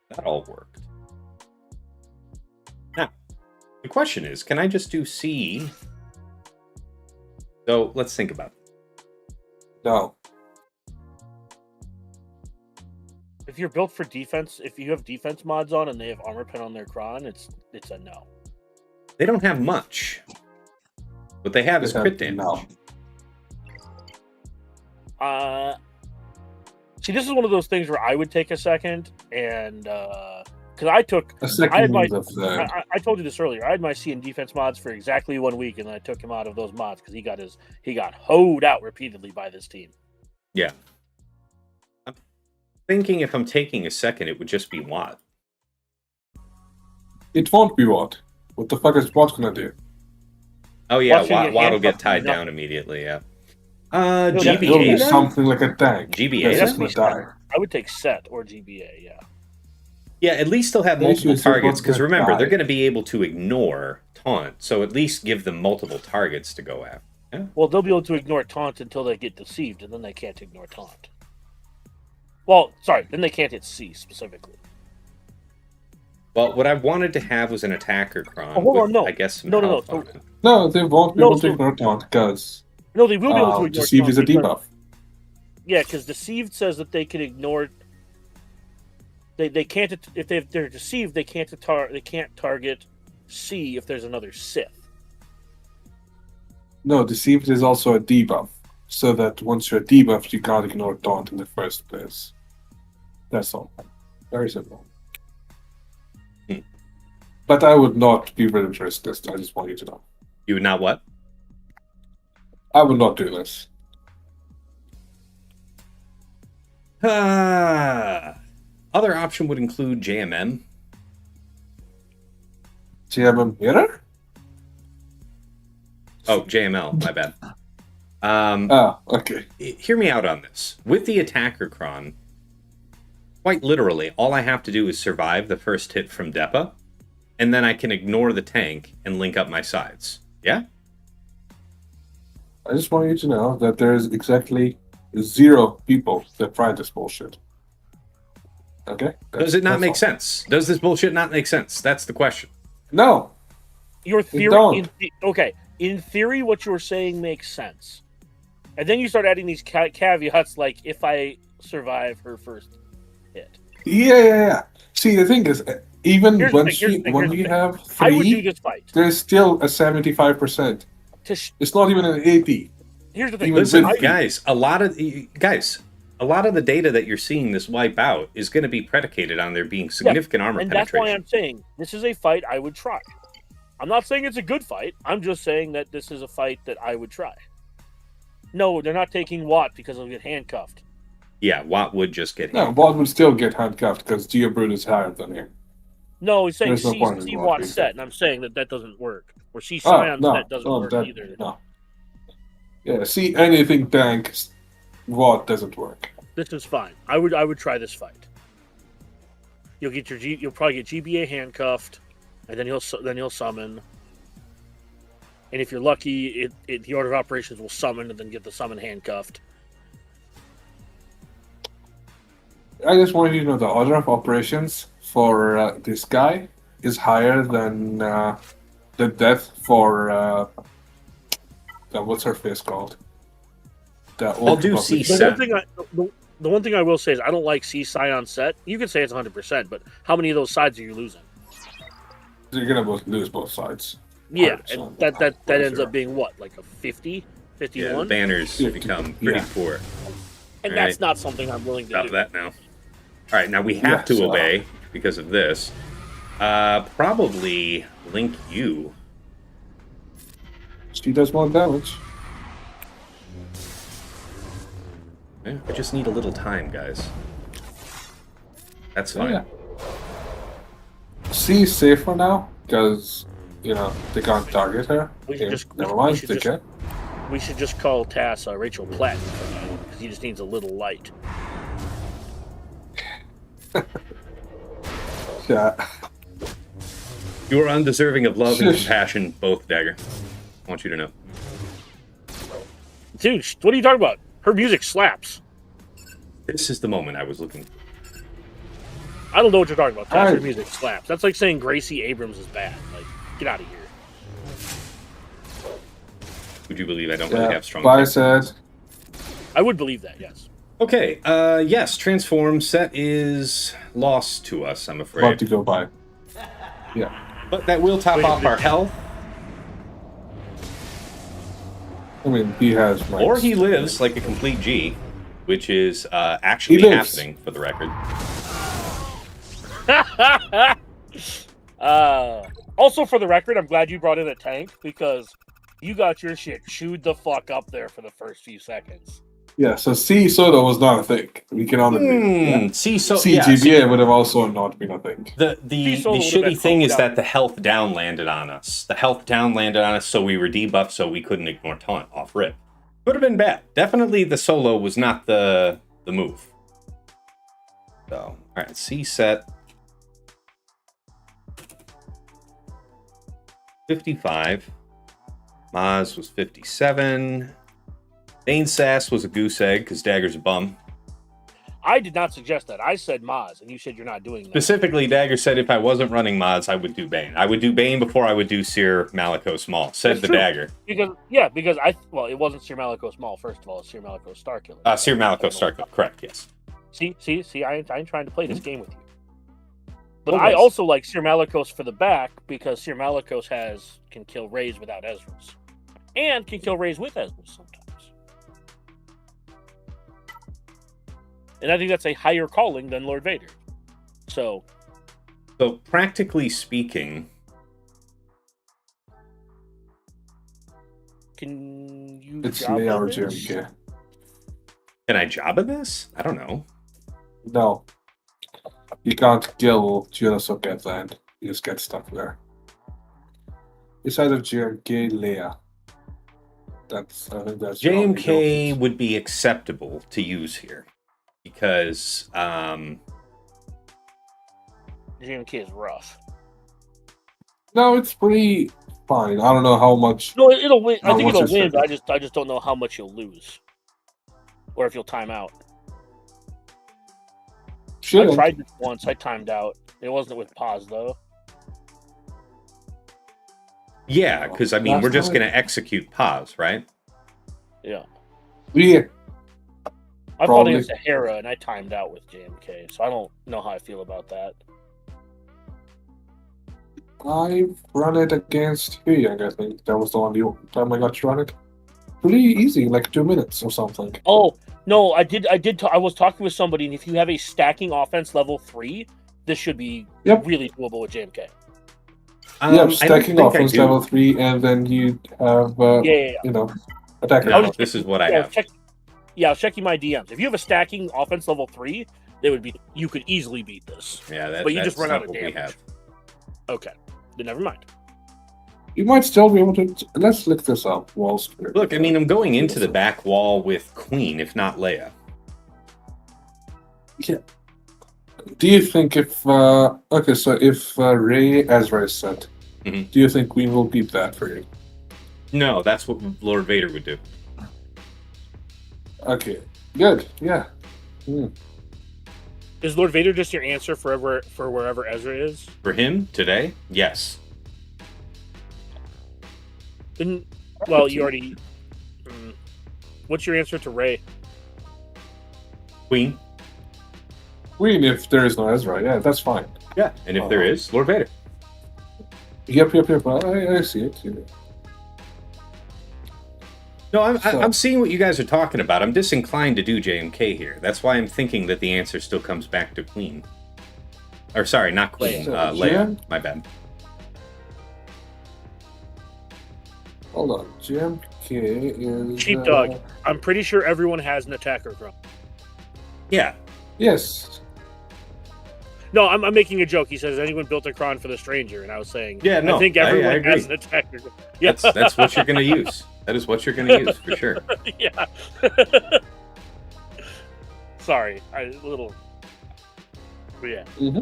That all worked. Now, the question is, can I just do C? So let's think about it. No. If you're built for defense, if you have defense mods on and they have armor pen on their cron, it's a no. They don't have much. What they have is crit damage. No. See, this is one of those things where I would take a second, and because I took A second I had my, of the... I told you this earlier. I had my C and defense mods for exactly 1 week, and then I took him out of those mods because he got hoed out repeatedly by this team. Yeah. I'm thinking if I'm taking a second, it would just be Watt. It won't be what? What the fuck is Watt gonna do? Oh yeah, Watt's gonna get Watt will get handcuffed tied and not- down immediately, yeah. He'll GBA be then? something like a tank. GBA That's then? just gonna die. I would take Set or GBA, yeah. Yeah, at least they'll have The issue multiple is they're targets, both because gonna remember, die. they're going to be able to ignore taunt, so at least give them multiple targets to go after. Yeah? Well, they'll be able to ignore taunt until they get deceived, and then they can't ignore taunt. Well, sorry, then they can't hit C specifically. Well, what I wanted to have was an attacker cron. Oh, hold on, with, no. I guess some No. health So- on it. No, they won't be No, able to so- ignore taunt because No, they will be able to ignore Deceive taunt is a because- debuff. Yeah, because deceived says that they can ignore. They can't if they're deceived. They can't target C if there's another Sith. No, Deceived is also a debuff. So that once you're debuffed, you can't ignore taunt in the first place. That's all. Very simple. But I would not be willing to risk this. I just want you to know. You would not what? I would not do this. Other option would include JMM. GMM mirror? Oh, JML, my bad. Okay. Hear me out on this. With the attacker cron, quite literally, all I have to do is survive the first hit from Depa, and then I can ignore the tank and link up my sides. Yeah? I just want you to know that there's exactly 0 people that try this bullshit. Okay? Does it not That's make all. sense? Does this bullshit not make sense? That's the question. No. Your theory, don't. okay. In theory, what you're saying makes sense, and then you start adding these caveats like if I survive her first hit. Yeah. See, the thing is, even Here's the once thing, here's you, the thing, when here's the you thing. have I would do 3, this fight. there's still a 75%. It's not even an 80. Here's the thing. Even Listen, with- guys, a lot of the data that you're seeing this wipe out is going to be predicated on there being significant armor and that's why penetration. I'm saying this is a fight I would try. I'm not saying it's a good fight. I'm just saying that this is a fight that I would try. No, they're not taking Watt because he'll get handcuffed. Yeah, Watt would just get hit. No, Watt would still get handcuffed because Geobrute is higher than him. No, he's saying There's no C, point in C Watt Watt being set, set. and I'm saying that doesn't work. Or C Oh, Scion no. set doesn't no, work that, either. No. Yeah, see anything tank, Watt doesn't work. This is fine. I would try this fight. You'll probably get GBA handcuffed, and then he'll summon. And if you're lucky, the order of operations will summon and then get the summon handcuffed. I just want you to know the order of operations for this guy is higher than the death for what's her face called? I'll do C The set. the one thing I will say is I don't like C Scion set. You can say it's 100%, but how many of those sides are you losing? You're gonna lose both sides. Yeah, 100%. and that ends up being what, like a 50, 51? Yeah, the banners become pretty poor. And All that's right. not something I'm willing to Stop do. that now. All right, now we have to obey because of this. Probably Link you. She does more damage. Yeah, I just need a little time, guys. That's fine. Yeah. C is safer now because they can't target her. We should just Never mind. we should They just, can. we should just call Tass Rachel Platten because he just needs a little light. Yeah. You are undeserving of love and Shush. compassion, both, Dagger. I want you to know. Dude, what are you talking about? Her music slaps. This is the moment I was looking for. I don't know what you're talking about. Tass, her Alright. music slaps. That's like saying Gracie Abrams is bad. Like, get out of here. Would you believe I don't really have strong Bye, picks? said. I would believe that, yes. Okay, yes, transform set is lost to us, I'm About afraid. to go by. Yeah. But that will top off our health, I mean, he has. or he lives like a complete G, which is actually He lives. happening, for the record. Also, for the record, I'm glad you brought in a tank because you got your shit chewed the fuck up there for the first few seconds. Yeah, so C soda was not a thing. We can all agree. Yeah. See, so CGBA would have also not been a thing. the Solo would've been shitty thing is fucked that up. the health down landed on us. The health down landed on us, so we were debuffed, so we couldn't ignore taunt off rip. Would have been bad. Definitely, the solo was not the move. So, all right, C set 55. Maz was 57. Bane Sass was a goose egg because Dagger's a bum. I did not suggest that. I said Maz, and you said you're not doing that. Specifically, Dagger said if I wasn't running mods, I would do Bane. I would do Bane before I would do Seer Malico Small. Said That's the true. Dagger. Because it wasn't Sir Malico Small, first of all, it's Sir Malico Starkiller. Seer Malico Starkiller, correct, yes. See, I ain't trying to play this game with you. But Always. I also like Sir Malicos for the back because Sir Malicos can kill Rays without Ezra's. And can kill Rays with Ezra's sometimes. And I think that's a higher calling than Lord Vader. So practically speaking, can you It's job Leia or this? JMK. can I Jabba this? I don't know. No. You can't kill Geonosuke at the end. You just get stuck there. It's either JMK, Leia. I think that's the only JMK options. would be acceptable to use here because GMK is rough. No, it's pretty fine. I don't know how much. No, it'll win. I How think much it'll is win, it? but I just don't know how much you'll lose. Or if you'll time out. I Shouldn't. tried this once. I timed out. It wasn't with pause though. yeah, because I mean Last we're just time- gonna execute pause, right? Yeah. Yeah. I fought Probably. against a Hera and I timed out with JMK, so I don't know how I feel about that. I've run it against Huyang, I think. That was the only time I got to run it. Pretty easy, like 2 minutes or something. Oh no, I did. I was talking with somebody, and if you have a stacking offense level 3, this should be Yep. really doable with JMK. I Yeah, don't stacking think I offense do. level 3, and then you have, Yeah. attack No, I'll level. just- this is what I Yeah, have. I'll check you my DMs. If you have a stacking offense level 3, you could easily beat this. Yeah, But you just that's run out not of what damage. we have. Okay, then never mind. You might still be able to. Let's look this up. Wall Spirit. Look, I mean, I'm going into the back wall with Queen, if not Leia. Yeah. Do you think if if Rey Ezra is set, Mhm. do you think Queen will beat that for you? No, that's what Lord Vader would do. Okay, good. Yeah. Is Lord Vader just your answer for wherever Ezra is? For him today, yes. Then, well, you already What's your answer to Ray? Queen. Queen, if there is no Ezra, yeah, that's fine. Yeah, and if there is, Lord Vader. Yep. I see it. Yeah. No, I'm So- seeing what you guys are talking about. I'm disinclined to do JMK here. That's why I'm thinking that the answer still comes back to Queen. Or sorry, not Queen. Leia. Leia. My bad. Hold on. GMK is... Sheepdog. I'm pretty sure everyone has an attacker chrome. Yeah. Yes. No, I'm making a joke. He says, anyone built a cron for the stranger? And I was saying, Yeah, no, I think I everyone agree. has an attacker chrome. Yeah. That's what you're going to use. That is what you're going to use, for sure. Yeah. Sorry. A little... But yeah. Mm-hmm.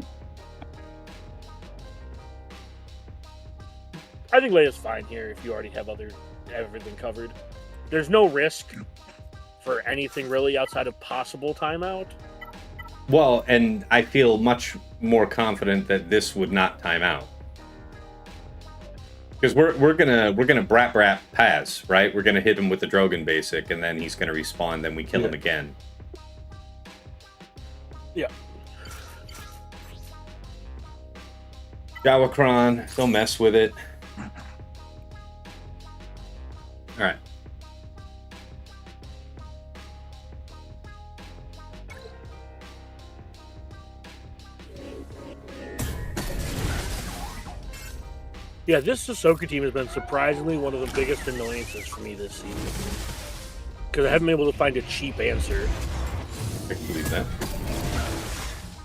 I think Leia's fine here if you already have everything covered. There's no risk for anything really outside of possible timeout. Well, and I feel much more confident that this would not time out. Because we're gonna brat Paz, right? We're gonna hit him with the Drogon basic, and then he's gonna respawn. Then we kill him again. Yeah. Jawakron, don't mess with it. All right. Yeah, this Ahsoka team has been surprisingly one of the biggest annoyances for me this season. Because I haven't been able to find a cheap answer. I can believe that.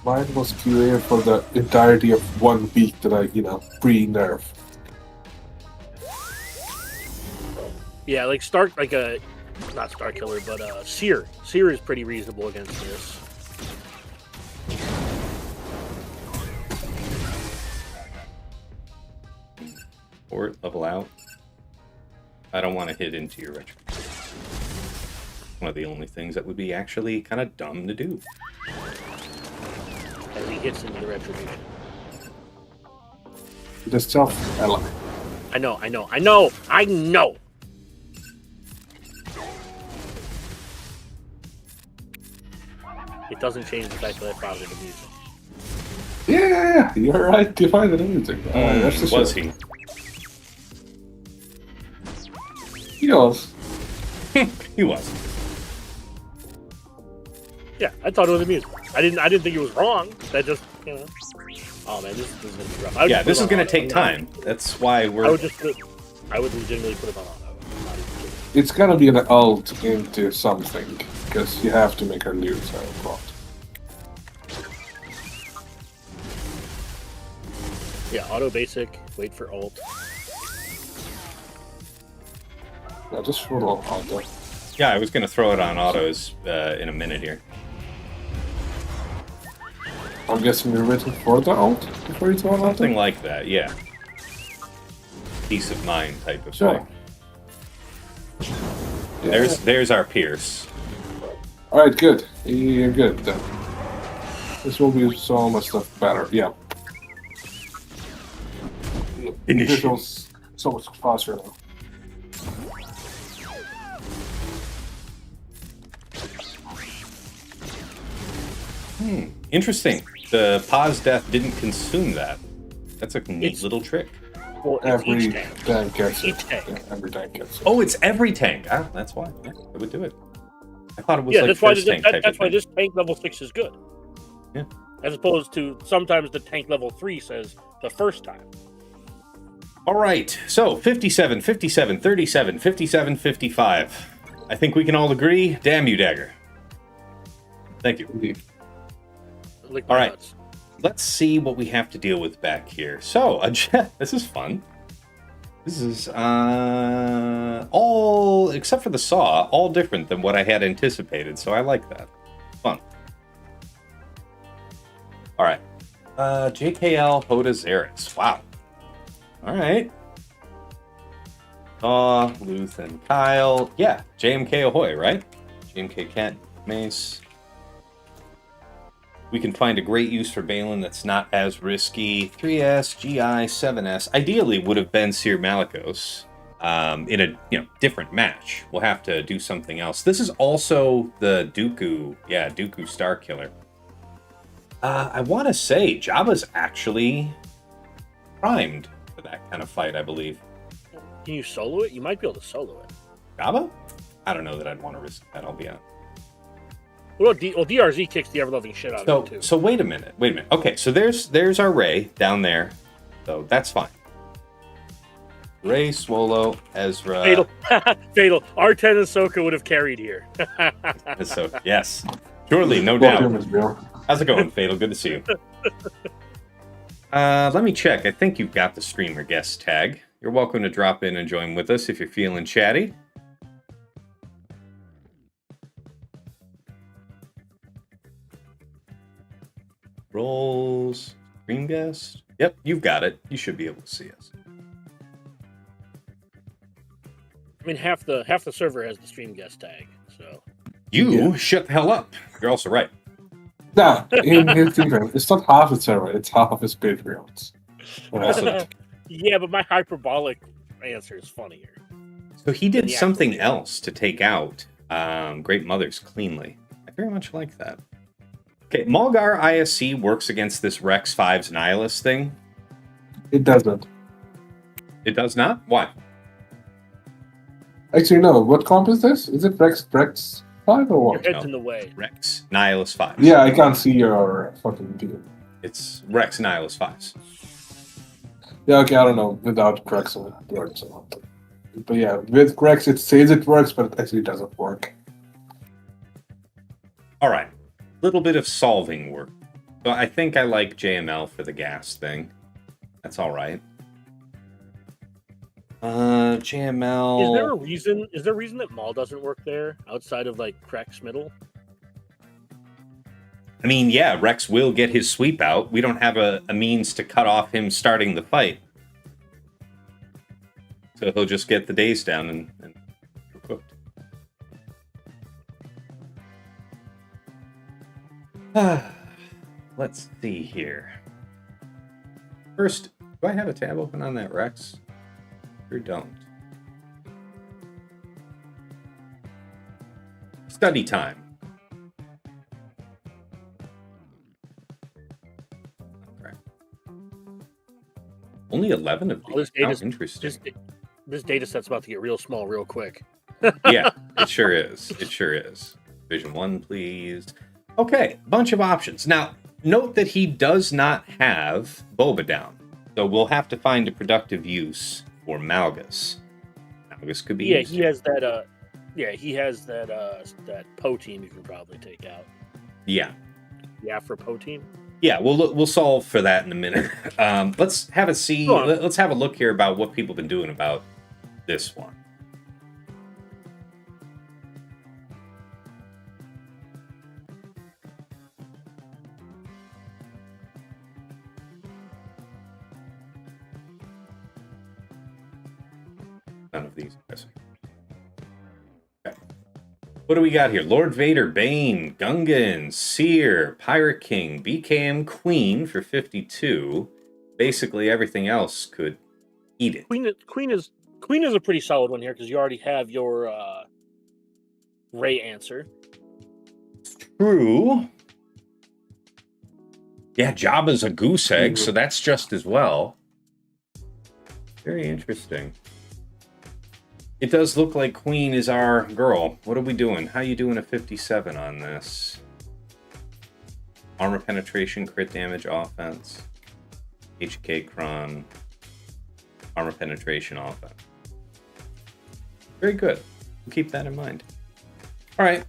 Mine was QA for the entirety of 1 week that I, pre-nerf. Yeah, like not Star Killer, but Seer. Seer is pretty reasonable against this. Or level out. I don't want to hit into your retro. One of the only things that would be actually kind of dumb to do. As he hits into the retribution. The stealth element. I know. It doesn't change the fact that I found it amusing. Yeah, you're right. You find it amusing. That's the Was show. he? He was. He was. Yeah, I thought it was amusing. I didn't think it was wrong. That just, Oh man, this is gonna be rough. Yeah, this is going to take time. That's why we're... I would legitimately put it on auto. I'm not even kidding. It's gonna be an ult into something, because you have to make her lose her plot. Yeah, auto basic, wait for ult. Yeah, just for auto. Yeah, I was going to throw it on autos in a minute here. I'm guessing you're waiting for the ult before you throw an ult? Something like that, yeah. Peace of mind type of Sure. thing. Yeah. There's our Pierce. Alright, good. You're good then. This will be so much stuff better. Yeah. Initiate. Visuals so much faster now. Interesting. The pause death didn't consume that. That's a neat It's- little trick. Well, it's Every each tank. tank gets it. Each tank. Yeah, every tank gets it. Oh, it's every tank. Ah, that's why. Yeah, it would do it. I thought it was Yeah, like that's why first tank type that's of why thing. this tank level 6 is good. Yeah. As opposed to sometimes the tank level 3 says the first time. All right. So 57, 57, 37, 57, 55. I think we can all agree. Damn you, Dagger. Thank you. Indeed. Lick All my right. nuts. Let's see what we have to deal with back here. So, this is fun. This is all, except for the saw, all different than what I had anticipated. So I like that. Fun. All right. JKL Hoda Zaris. Wow. All right. Luth and Kyle. Yeah, JMK Ahoy, right? JMK Cat Mace. We can find a great use for Balin that's not as risky. 3S, GI, 7S. Ideally would have been Seer Malicos. in a different match. We'll have to do something else. This is also the Dooku, Dooku Star Killer. I want to say Jabba's actually primed for that kind of fight, I believe. Can you solo it? You might be able to solo it. Jabba? I don't know that I'd want to risk that. I'll be honest. Well, DRZ kicks the ever-loving shit out of it, too. So wait a minute. Okay, so there's our Rey down there. So that's fine. Rey, Swolo, Ezra. Fatal. Fatal. R10 and Ahsoka would have carried here. So, yes. Surely, no doubt. Bill. How's it going, Fatal? Good to see you. Let me check. I think you've got the streamer guest tag. You're welcome to drop in and join with us if you're feeling chatty. Roles. Stream guest. Yep, you've got it. You should be able to see us. I mean, half the server has the stream guest tag, so. Shut the hell up. You're also right. Nah, in his defense, it's not half his server, it's half of his Patreons. Yeah, but my hyperbolic answer is funnier. So he did something else to take out Great Mothers cleanly. I very much like that. Okay, Malgar ISC works against this Rex 5's Nihilist thing. It doesn't. It does not? Why? Actually, no. What comp is this? Is it Rex 5 or Your what? head's in the way. Rex Nihilist 5. Yeah, I can't see your fucking team. It's Rex Nihilist 5s. Yeah, okay, I don't know. Without Grex, it works a lot. But yeah, with Grex, it says it works, but it actually doesn't work. All right. Little bit of solving work. So I think I like JML for the gas thing. That's all right. JML. Is there a reason? Is there a reason that Maul doesn't work there outside of like Crex middle? I mean, yeah, Rex will get his sweep out. We don't have a means to cut off him starting the fight. So he'll just get the days down and we're cooked. Let's see here. First, do I have a tab open on that Rex? Or don't? Study time. Okay. Only 11 of these. Interesting. This data set's about to get real small real quick. Yeah, it sure is. It sure is. Division 1, please. Okay, bunch of options. Now, note that he does not have Boba down. So we'll have to find a productive use for Malgus. Malgus could be used. He has that he has that Poe team you can probably take out. Yeah. The Afro Poe team? Yeah, we'll solve for that in a minute. Let's have let's have a look here about what people have been doing about this one. None of these guys. Okay. What do we got here? Lord Vader, Bane, Gungan, Seer, Pirate King, BKM Queen for 52. Basically everything else could eat it. Queen is a pretty solid one here because you already have your Rey answer. True. Yeah, Jabba's a goose egg, so that's just as well. Very interesting. It does look like Queen is our girl. What are we doing? How you doing a 57 on this? Armor penetration, crit damage, offense. HK Kron. Armor penetration, offense. Very good. We'll keep that in mind. Alright.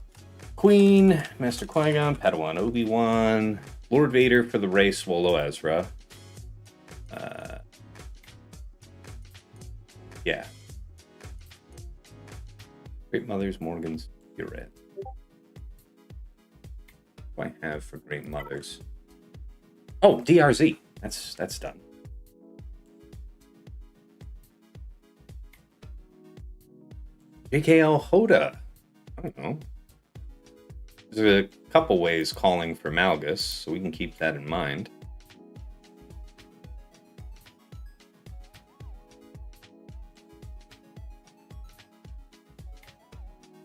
Queen, Master Qui-Gon, Padawan Obi-Wan, Lord Vader for the Rey, Swolo Ezra. Yeah. Great Mothers, Morgans, you're red. What do I have for Great Mothers? Oh, DRZ. That's done. JKL Hoda. I don't know. There's a couple ways calling for Malgus, so we can keep that in mind.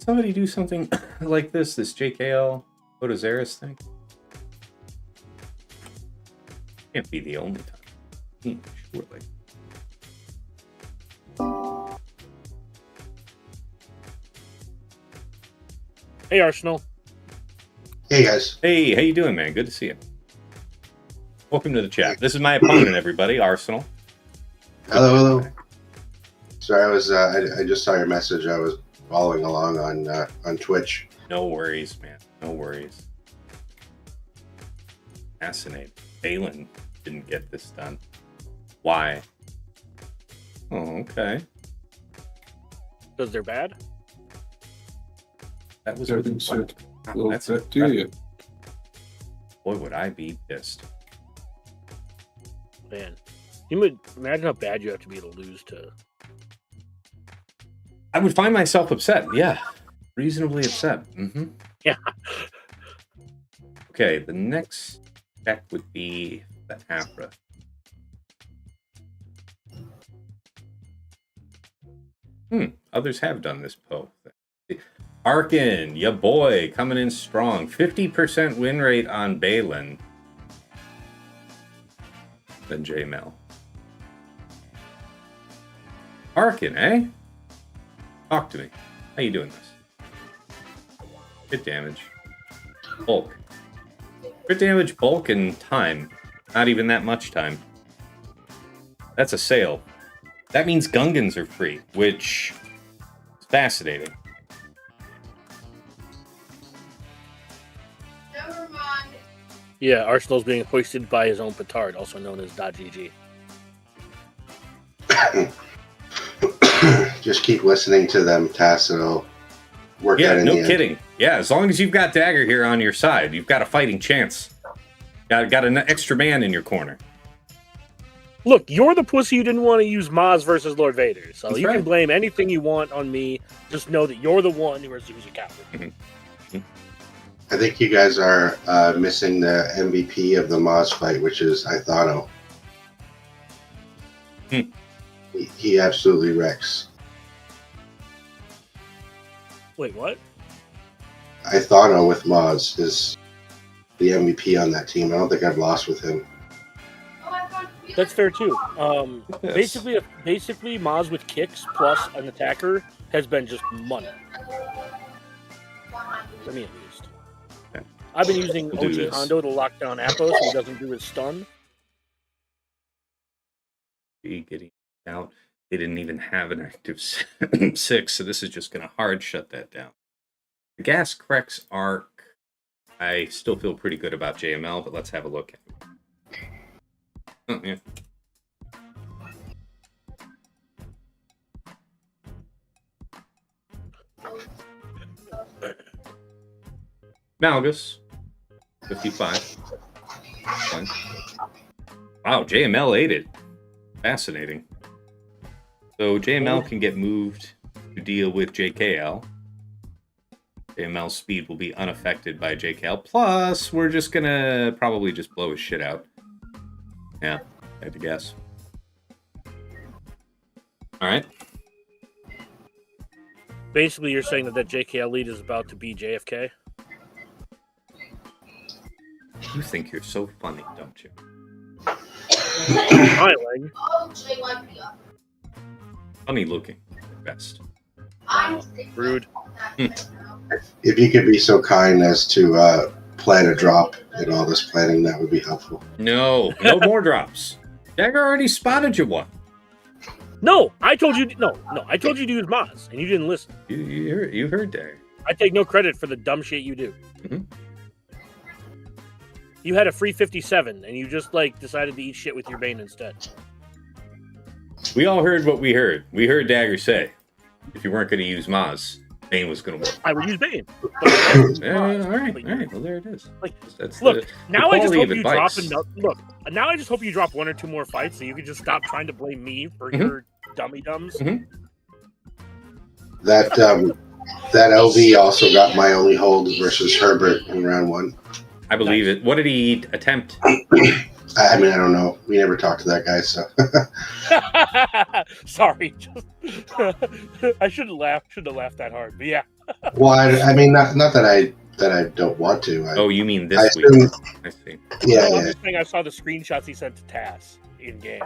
somebody do something like this JKL Otozaris thing? Can't be the only time. Surely. Hey, Arsenal. Hey guys. Hey, how you doing, man? Good to see you. Welcome to the chat. This is my opponent, everybody, Arsenal. Hello. Sorry, I just saw your message. I was following along on Twitch. No worries, man. No worries. Fascinating. Balin didn't get this done. Why? Oh, okay. Because they're bad? That was Everything really should fun. will That's fit to you. Boy, would I be pissed. Man. You would imagine how bad you have to be to lose to. I would find myself upset. Yeah. Reasonably upset. Mm-hmm. Yeah. Okay, the next deck would be the Abra. Others have done this Poe. Arkin, ya boy, coming in strong. 50% win rate on Balin. Then J-Mel. Arkin, eh? Talk to me. How you doing this? Crit damage. Bulk. Crit damage, bulk, and time. Not even that much time. That's a sale. That means Gungans are free, which is fascinating. Never mind. Yeah, Arsenal's being hoisted by his own petard, also known as .gg. Just keep listening to them, Tass, and it'll work out Yeah, in no the end. kidding. Yeah, as long as you've got Dagger here on your side, you've got a fighting chance. Got an extra man in your corner. Look, you're the pussy who didn't want to use Maz versus Lord Vader, so That's you right. can blame anything you want on me. Just know that you're the one who's a coward. I think you guys are missing the MVP of the Maz fight, which is Ithano. He absolutely wrecks. Wait, what? Ithano with Maz is the MVP on that team. I don't think I've lost with him. That's fair too. Yes. Basically, Maz with kicks plus an attacker has been just money. For me, at least. Okay. I've been using We'll do OG this. Hondo to lock down Apos so he doesn't do his stun. Getting out. They didn't even have an active 6, so this is just going to hard shut that down. The Gas Crex arc, I still feel pretty good about JML, but let's have a look at it. Oh, yeah. Malgus, 55. Fine. Wow, JML ate it. Fascinating. So JML can get moved to deal with JKL. JML's speed will be unaffected by JKL. Plus, we're just gonna probably just blow his shit out. Yeah, I had to guess. Alright. Basically, you're saying that JKL lead is about to be JFK? You think you're so funny, don't you? My leg. Funny looking, at best. Rude. If you could be so kind as to plan a drop in all this planning, that would be helpful. No more drops. Dagger already spotted you one. No, I told you. No, I told you to use Maz, and you didn't listen. You heard Dagger. I take no credit for the dumb shit you do. Mhm. You had a free 57, and you just decided to eat shit with your Bane instead. We all heard what we heard. We heard Dagger say, if you weren't going to use Maz, Bane was going to win. I would use Bane. Yeah, all right. Well, there it is. That's Look, now I just quality hope of you drop advice. now I just hope you drop one or two more fights so you can just stop trying to blame me for your dummy dums. That LV also got my only hold versus Herbert in round 1. I believe it. What did he attempt? I mean, I don't know. We never talked to that guy, so. Sorry. I shouldn't have laughed that hard, but yeah. Well, I mean, not that I don't want to. Oh, you mean I this week? assume, I see. yeah, No, I'm yeah. just saying I saw the screenshots he sent to Tass in game.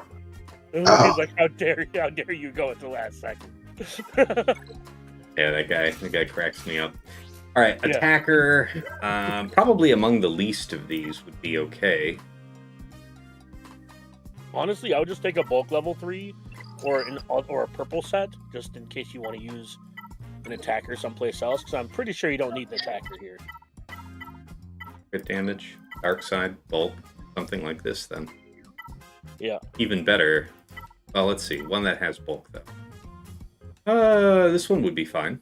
Oh. He's like, how dare you go at the last second? Yeah, that guy cracks me up. All right, Yeah. attacker. Probably among the least of these would be okay. Honestly, I would just take a bulk level 3 or a purple set, just in case you want to use an attacker someplace else, because I'm pretty sure you don't need an attacker here. Crit damage, dark side, bulk, something like this then. Yeah. Even better. Well, let's see. One that has bulk though. This one would be fine.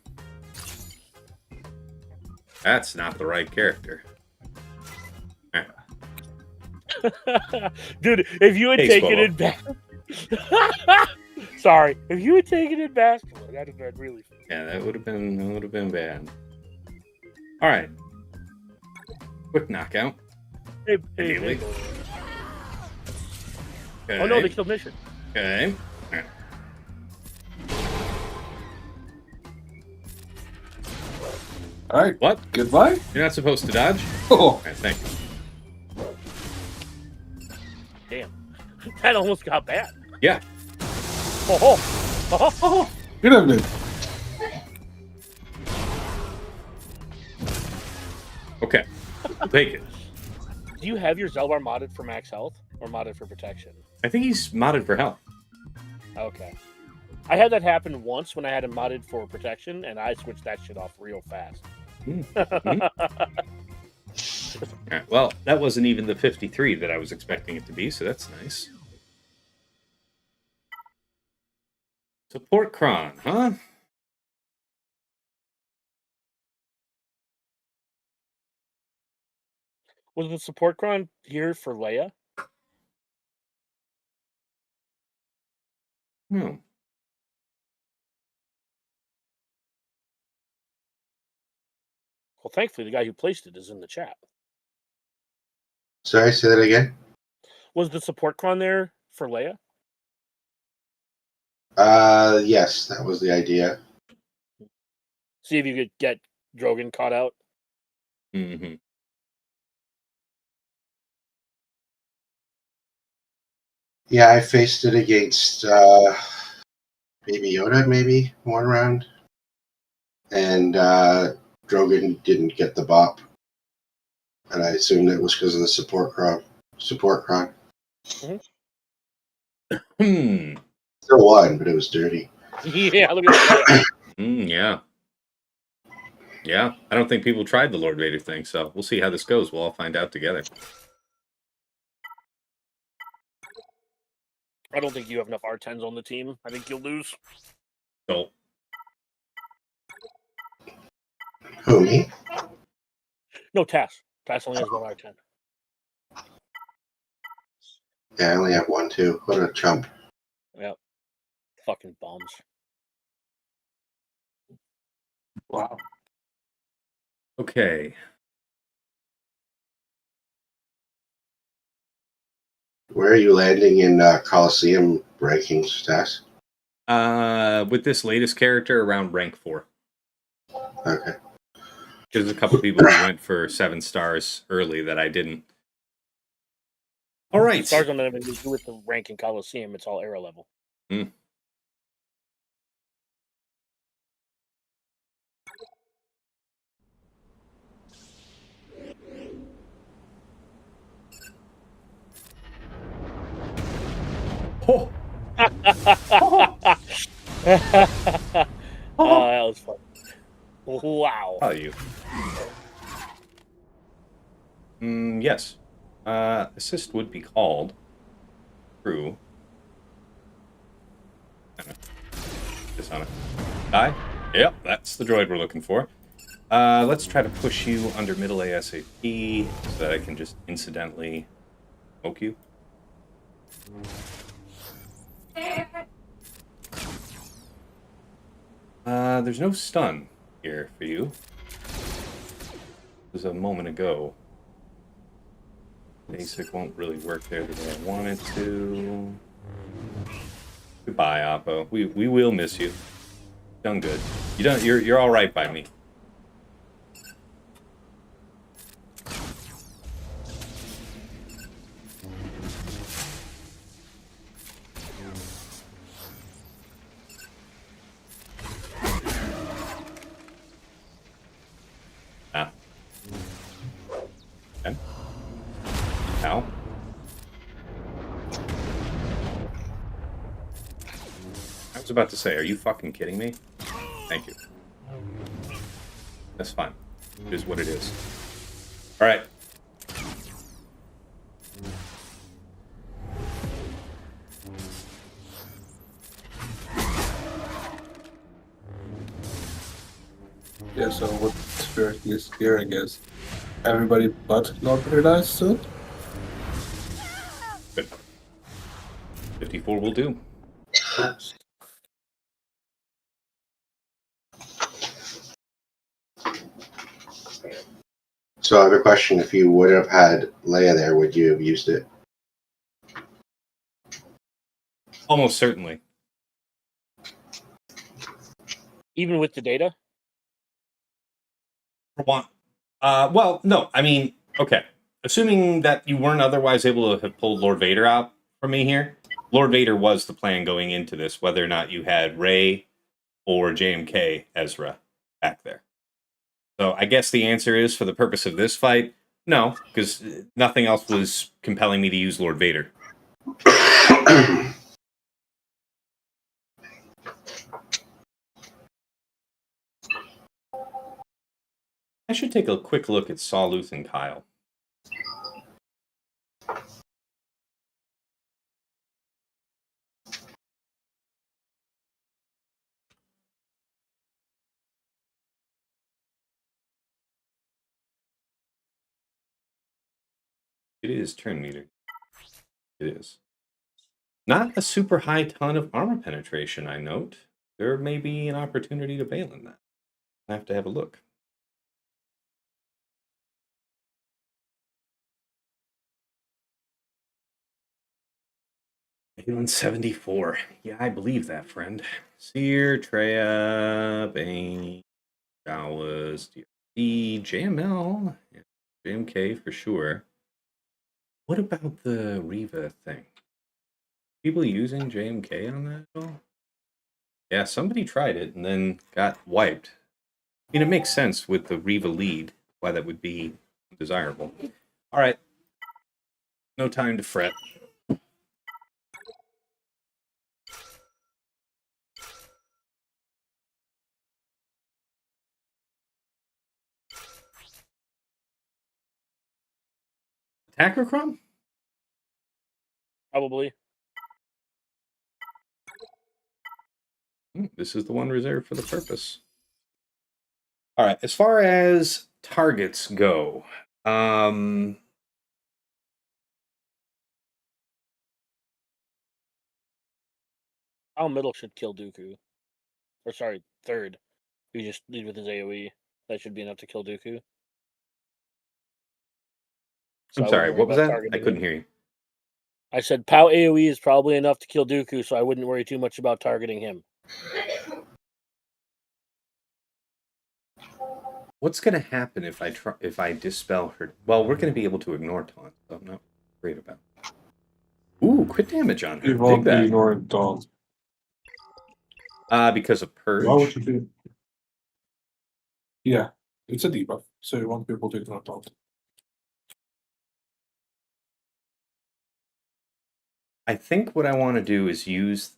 That's not the right character. Dude, if you had Hey, taken Swallow. it back. Sorry, if you had taken it basketball, that'd have been really fun. Yeah, that would have been bad. All right. Quick knockout. Hey, Immediately. Okay. Oh no, they killed Mission. Okay. All right. All right. What? Goodbye. You're not supposed to dodge? Oh, All right, thank you. Damn, that almost got bad. Yeah. Oh. good evening. Okay. We'll take it. Do you have your Zelbar modded for max health or modded for protection? I think he's modded for health. Okay. I had that happen once when I had him modded for protection, and I switched that shit off real fast. All right, well, that wasn't even the 53 that I was expecting it to be, so that's nice. Support Kron, huh? Was the support cron here for Leia? Hmm. Well, thankfully, the guy who placed it is in the chat. Sorry, say that again. Was the support cron there for Leia? Yes, that was the idea. See if you could get Drogon caught out. Mm-hmm. Yeah, I faced it against Baby Yoda, maybe one round, and Drogon didn't get the bop, and I assumed it was because of the support cron. Hmm. Still won, but it was dirty. Yeah, look at that. Yeah. Yeah, I don't think people tried the Lord Vader thing, so we'll see how this goes. We'll all find out together. I don't think you have enough R10s on the team. I think you'll lose. So, Who, me? No, Tass. Tass only has one R10. Yeah, I only have one, too. What a chump. Yep. Fucking bombs. Wow. okay. Where are you landing in Coliseum rankings, Tass? With this latest character, around rank 4. Okay. There's a couple people who went for 7 stars early that I didn't. All right. Stars don't have anything to do with the rank in Coliseum. It's all era level. Mm. Oh. Oh, that was fun. Wow. How are you? Yes. Assist would be called. True. Dishonor. Die? Yep, that's the droid we're looking for. Let's try to push you under middle ASAP so that I can just incidentally poke you. There's no stun here for you. It was a moment ago. Basic won't really work there the way I want it to. Goodbye, Oppo. We will miss you. Done good. You're all right by me. Ah. Okay. Ow. I was about to say, are you fucking kidding me? Thank you. That's fine. It is what it is. Alright. Yeah, so what Spirit is hearing is everybody but Lord Paradise soon? Good. 54 will do. So I have a question. If you would have had Leia there, would you have used it? Almost certainly. Even with the data? Well, no, I mean, okay. Assuming that you weren't otherwise able to have pulled Lord Vader out from me here, Lord Vader was the plan going into this, whether or not you had Rey or JMK Ezra back there. So I guess the answer is, for the purpose of this fight, no, because nothing else was compelling me to use Lord Vader. I should take a quick look at Sawluth and Kyle. It is turn meter. It is. Not a super high ton of armor penetration, I note. There may be an opportunity to bail in that. I have to have a look. Balin 74. Yeah, I believe that, friend. Seer, Treya, Bane, Jawas, DRD, JML, yeah, JMK for sure. What about the Riva thing? People using JMK on that at all? Yeah, somebody tried it and then got wiped. I mean, it makes sense with the Riva lead, why that would be desirable. All right. No time to fret. Tachychrome? Probably. This is the one reserved for the purpose. All right. As far as targets go, Our middle should kill Dooku. Or sorry, third. We just lead with his AoE. That should be enough to kill Dooku. So I'm I sorry. wouldn't worry What was about that? targeting I couldn't him. hear you. I said POW AoE is probably enough to kill Dooku, so I wouldn't worry too much about targeting him. What's going to happen if I dispel her? Well, we're going to be able to ignore taunt, so I'm not worried about it. Ooh, crit damage on her. You won't Dig be that. ignoring Dawn. Because of Purge. Why would you do? Yeah, it's a debuff, so you won't be able to ignore Dawn. I think what I want to do is use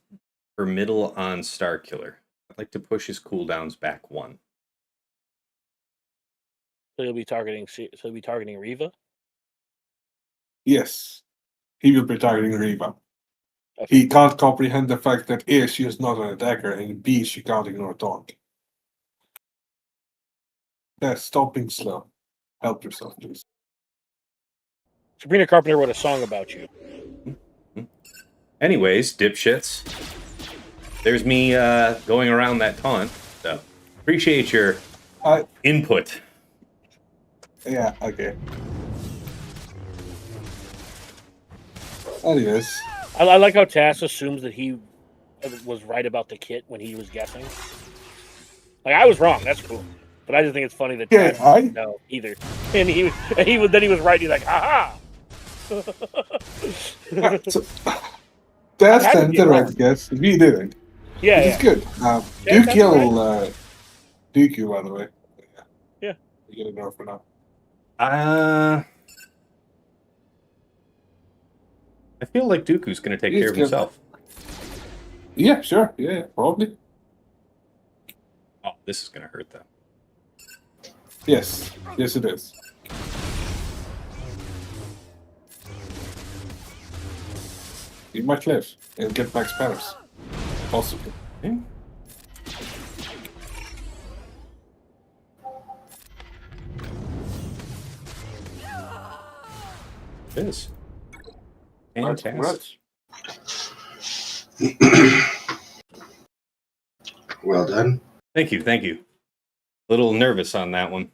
her middle on Starkiller. I'd like to push his cooldowns back one. So he'll be targeting Riva. Yes, he will be targeting Reva. Okay. He can't comprehend the fact that A, she is not an attacker, and B, she can't ignore Dawn. Yeah, stop being slow. Help yourself, please. Sabrina Carpenter wrote a song about you. Anyways, dipshits. There's me going around that taunt. So appreciate your input. Yeah, okay. Anyways. I like how Tass assumes that he was right about the kit when he was guessing. Like, I was wrong. That's cool. But I just think it's funny that Yeah, Tass didn't know either. And he was right. He's like, aha! So, that's I had to the be wrong. right guess. We didn't. Yeah, Which yeah. is good. Do that's kill Dooku, by the way. Yeah. You get a nerf for now. I feel like Dooku's going to take He's care of good. himself. Yeah, sure. Yeah, probably. Oh, this is going to hurt them. Yes. Yes, it is. You might live and get back spammers. Possibly. Okay. It is. Fantastic. Congrats. Well done. Thank you. Thank you. A little nervous on that one.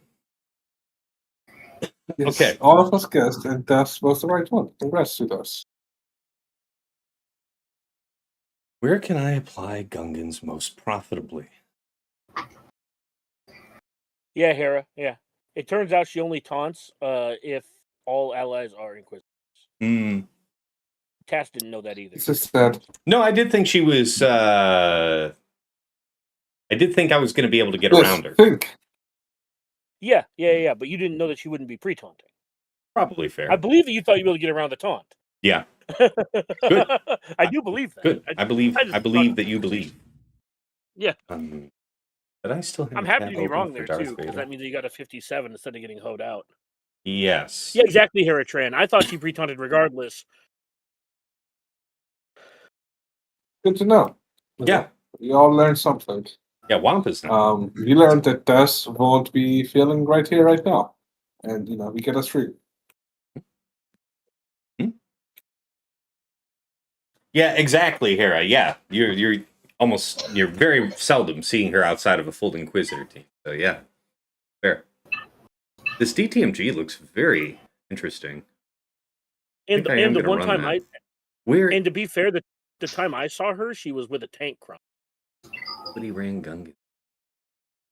Yes, Okay. all of us guessed, and that was the right one. Congrats to us. Where can I apply Gungans most profitably? Yeah, Hera. Yeah. It turns out she only taunts if all allies are Inquisitors. Hmm. Tass didn't know that either. It's just that. No, I did think she was. I did think I was going to be able to get around her. Think. Yeah. But you didn't know that she wouldn't be pre-taunting. Probably fair. I believe that you thought you'd be able to get around the taunt. Yeah. Good. I do believe that. Good. I believe that you believe. Yeah. But I still have. I'm a happy tab to be open wrong for there Darth too, because Vader. that means that you got a 57 instead of getting hoed out. Yes. Yeah, exactly, Hera Tran. I thought she pre-taunted regardless. Good to know. Yeah. We all learned something. Yeah. Wampa's now. We learned that Tess won't be feeling right here, right now. And, we get us free. Yeah. Exactly, Hera. Yeah. You're very seldom seeing her outside of a full Inquisitor team. So yeah. Fair. This DTMG looks very interesting. And the one time Where? and to be fair, the time I saw her, she was with a tank crump. Nobody ran Gungan.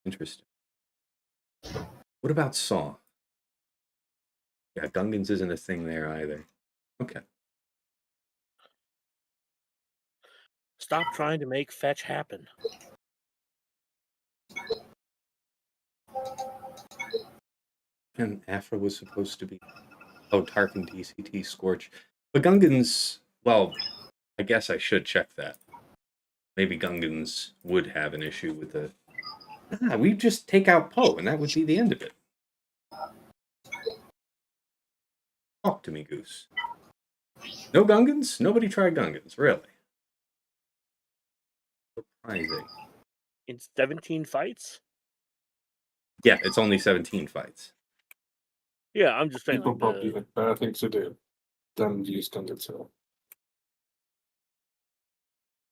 Interesting. What about Saw? Yeah, Gungans isn't a thing there either. Okay. Stop trying to make fetch happen. And Afra was supposed to be. Oh, Tarkin DCT Scorch. But Gungans, well, I guess I should check that. Maybe Gungans would have an issue with the. We just take out Poe, and that would be the end of it. Talk to me, Goose. No Gungans? Nobody tried Gungans, really. Surprising. In 17 fights? Yeah, it's only 17 fights. Yeah, I'm just saying. People probably have better things to do than use Gungans. So.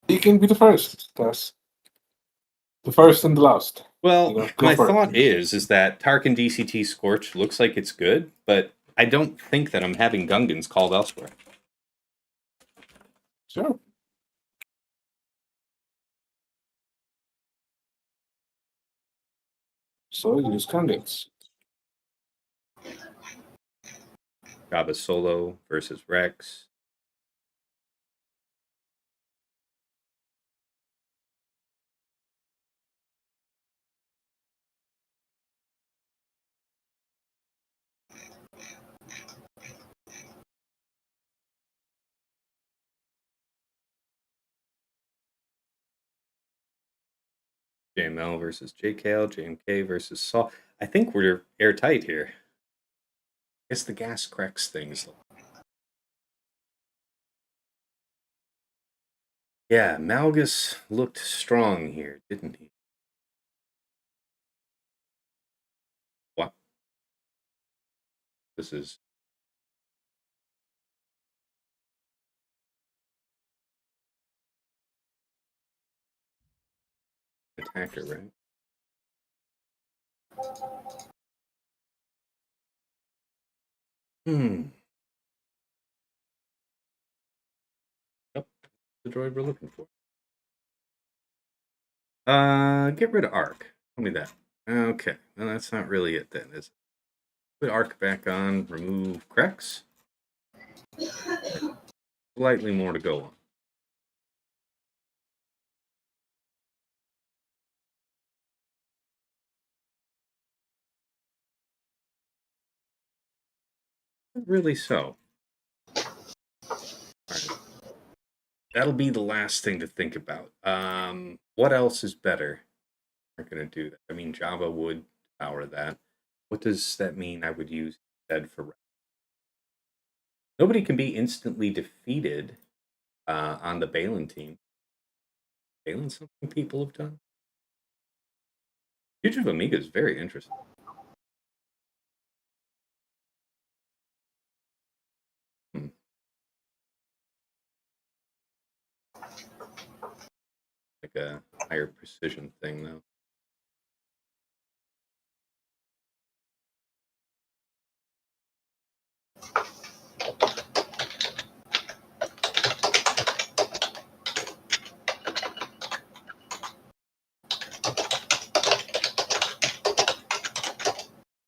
You can be the first, Tess. The first and the last. Well, my thought is that Tarkin DCT Scorch looks like it's good, but I don't think that I'm having Gungans called elsewhere. Sure. So use Gungans. Jabba Solo versus Rex. JML versus JKL, JMK versus Saw. I think we're airtight here. I guess the gas cracks things. Yeah, Malgus looked strong here, didn't he? What? This is... attacker, right? Yep, the droid we're looking for. Get rid of Arc. Tell me that. Okay, well that's not really it then, is it? Put Arc back on, remove Krex. Slightly more to go on. Not really so. All right. That'll be the last thing to think about. What else is better? We're going to do that. I mean, Java would power that. What does that mean I would use instead for... Nobody can be instantly defeated on the Balin team. Balin, something people have done? Future of Amiga is very interesting. Like a higher precision thing, though.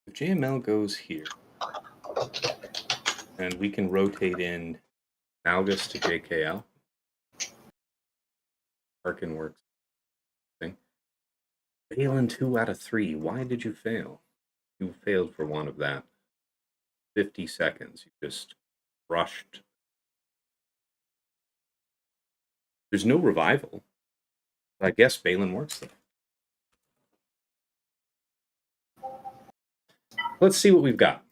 If JML goes here, and we can rotate in Algus to JKL, Arkin works. Balin 2 out of 3. Why did you fail? You failed for one of that. 50 seconds. You just rushed. There's no revival. I guess Balin works though. Let's see what we've got.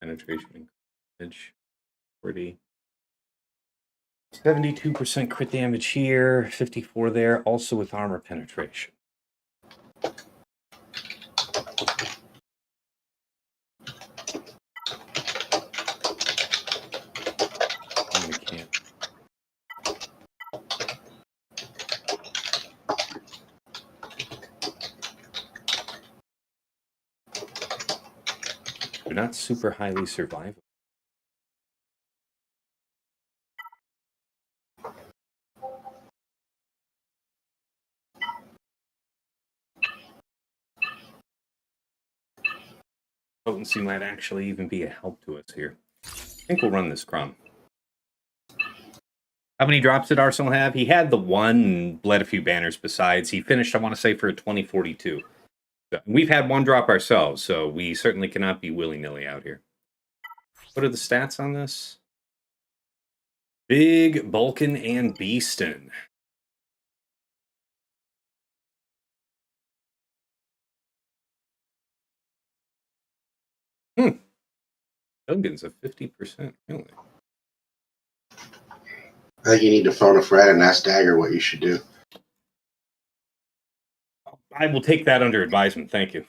Penetration and damage. 40. 72% crit damage here, 54 there, also with armor penetration. We can't. They're not super highly survivable. Potency might actually even be a help to us here. I think we'll run this Crumb. How many drops did Arsenal have? He had the one and bled a few banners besides. He finished, I want to say, for a 2042. We've had one drop ourselves, so we certainly cannot be willy-nilly out here. What are the stats on this? Big, Bulkin, and Beastin. Dungan's a 50%, really. I think you need to phone a friend and ask Dagger what you should do. I will take that under advisement, thank you.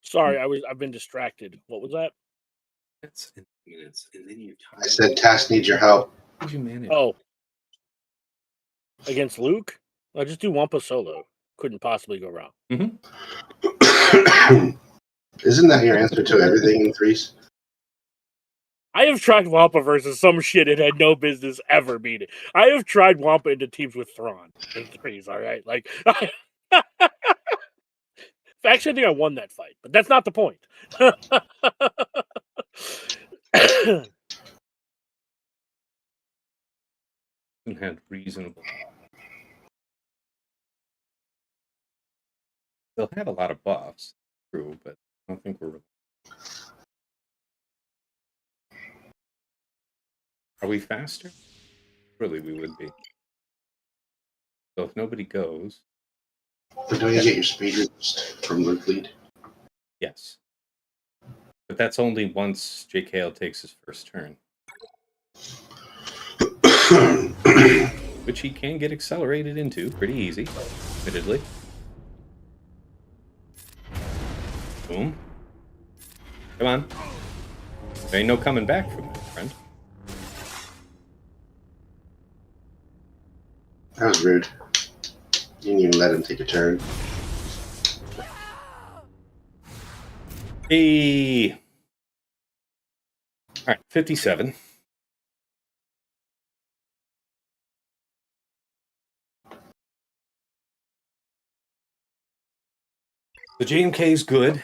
Sorry, I've been distracted. What was that? That's in minutes, and then you I said Tass needs your help. How did you manage? Oh. Against Luke? I'll just do Wampa solo. Couldn't possibly go wrong. Mm-hmm. Isn't that your answer to everything in threes? I have tried Wampa versus some shit it had no business ever beating. I have tried Wampa into teams with Thrawn in threes, all right? Like, actually, I think I won that fight, but that's not the point. Had reasonable. They'll have a lot of buffs, true, but I don't think we're. Are we faster? Surely we would be. So if nobody goes. But don't you get your speed boost from Luke lead? Yes. But that's only once JKL takes his first turn. Which he can get accelerated into pretty easy, admittedly. Boom. Come on. There ain't no coming back from that, friend. That was rude. You didn't even let him take a turn. Hey. All right, 57. The JMK is good.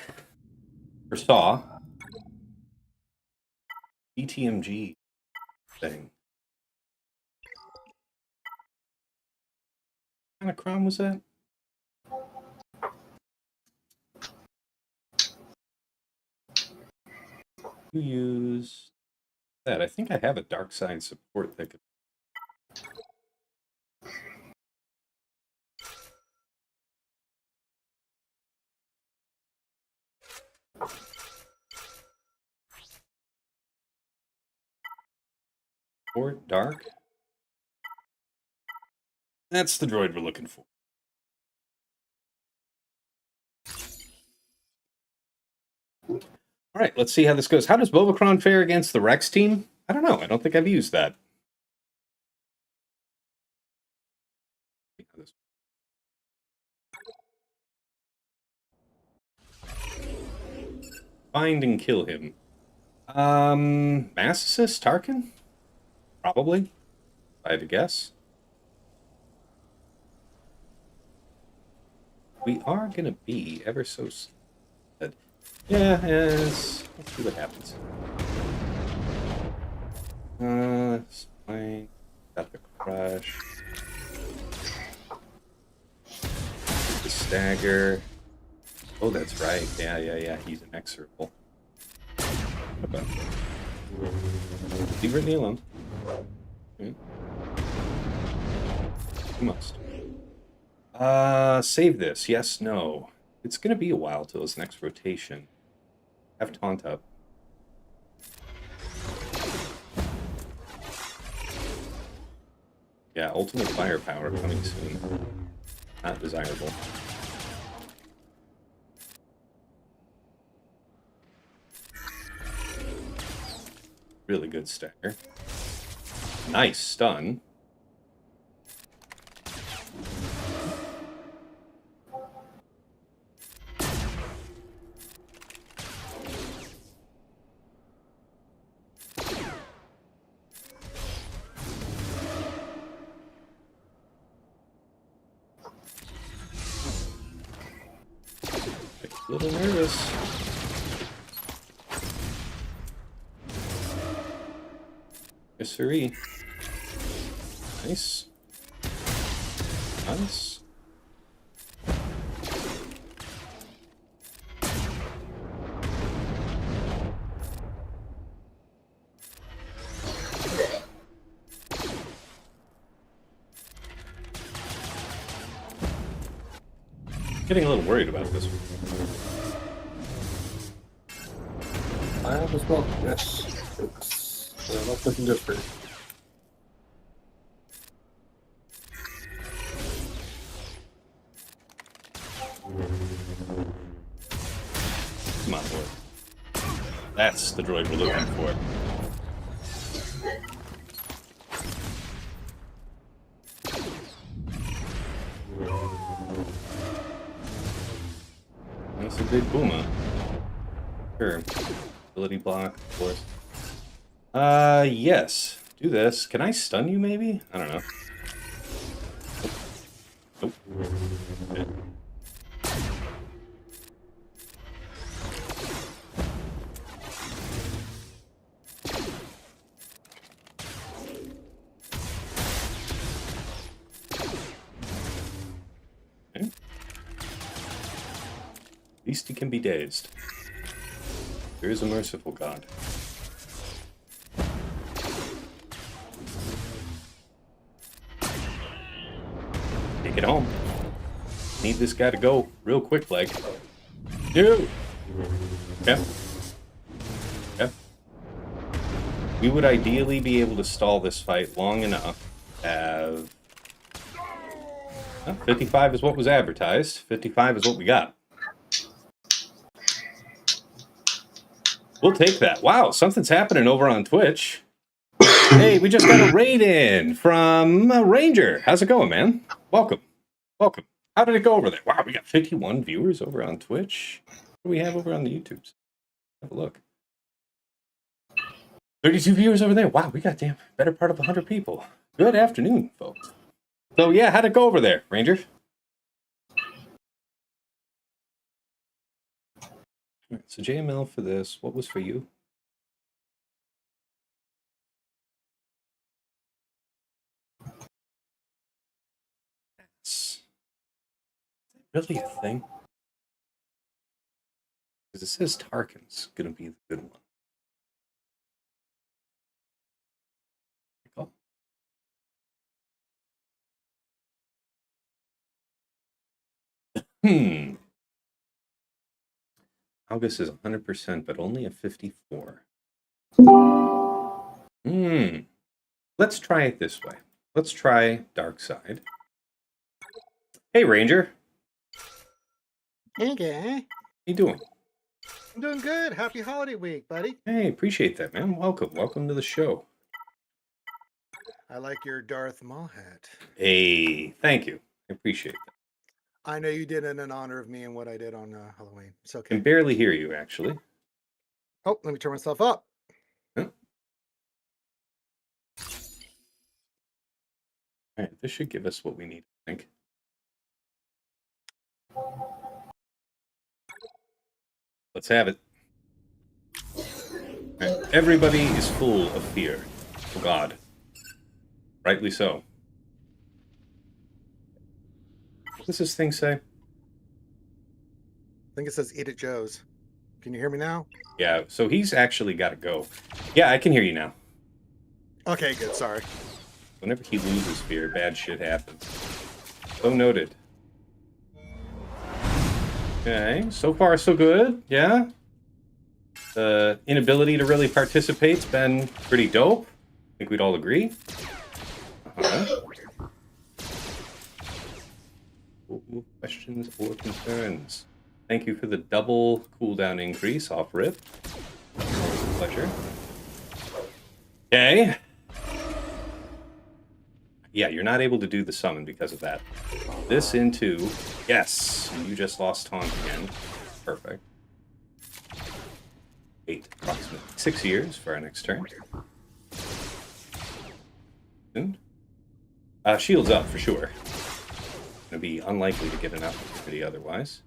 For Saw. ETMG thing. What kind of crown was that? Who used that? I think I have a dark side support that could. Or dark? That's the droid we're looking for. All right, let's see how this goes. How does Bobacron fare against the Rex team? I don't know. I don't think I've used that. Find and kill him. Mass assist, Tarkin? Probably. If I had to guess. We are going to be ever so sad. Yeah, let's see what happens. It's fine. Got the crush. The stagger. Oh, that's right. Yeah. He's inexorable. Okay. Leave Brittany alone. Okay. You must. Save this. Yes, no. It's gonna be a while till his next rotation. Have taunt up. Yeah, ultimate firepower coming soon. Not desirable. Really good stagger. Nice stun. A little nervous. Yes, sirree. Nice. Nice. Getting a little worried about this one. I have as well, yes. It's not looking good for you. Come on, boy. That's the droid we're looking for. That's a big Booma. Sure. Ability block, of course. Yes. Do this. Can I stun you, maybe? I don't know. Nope. Okay. Okay. At least he can be dazed. There is a merciful God. Take it home. Need this guy to go real quick, like. Dude! Okay. Okay. We would ideally be able to stall this fight long enough to have... Well, 55 is what was advertised. 55 is what we got. We'll take that. Wow, something's happening over on Twitch. Hey, we just got a raid in from Ranger. How's it going, man? Welcome. Welcome. How did it go over there? Wow, we got 51 viewers over on Twitch. What do we have over on the YouTubes? Have a look. 32 viewers over there. Wow, we got damn better part of 100 people. Good afternoon, folks. So yeah, how'd it go over there, Rangers? All right, so JML for this. What was for you? Is that really a thing? Because it says Tarkin's gonna be the good one. Oh. August is 100%, but only a 54. Let's try it this way. Let's try Dark Side. Hey, Ranger. Okay. How you doing? I'm doing good. Happy holiday week, buddy. Hey, appreciate that, man. Welcome. Welcome to the show. I like your Darth Maul hat. Hey, thank you. I appreciate that. I know you did it in honor of me and what I did on Halloween. It's I okay. can barely hear you, actually. Oh, let me turn myself up. Huh? All right, this should give us what we need, I think. Let's have it. All right, everybody is full of fear. Oh, God. Rightly so. What does this thing say? I think it says eat at Joe's. Can you hear me now? Yeah, so he's actually got to go. Yeah, I can hear you now. Okay, good. Sorry. Whenever he loses fear, bad shit happens. So noted. Okay, so far so good, yeah? The inability to really participate's been pretty dope. I think we'd all agree. Questions or concerns? Thank you for the double cooldown increase off rip. Always a pleasure. Okay. Yeah, you're not able to do the summon because of that. This into... Yes, you just lost taunt again. Perfect. 8, approximately 6 years for our next turn. Soon. Shields up for sure. Gonna be unlikely to get an opportunity otherwise.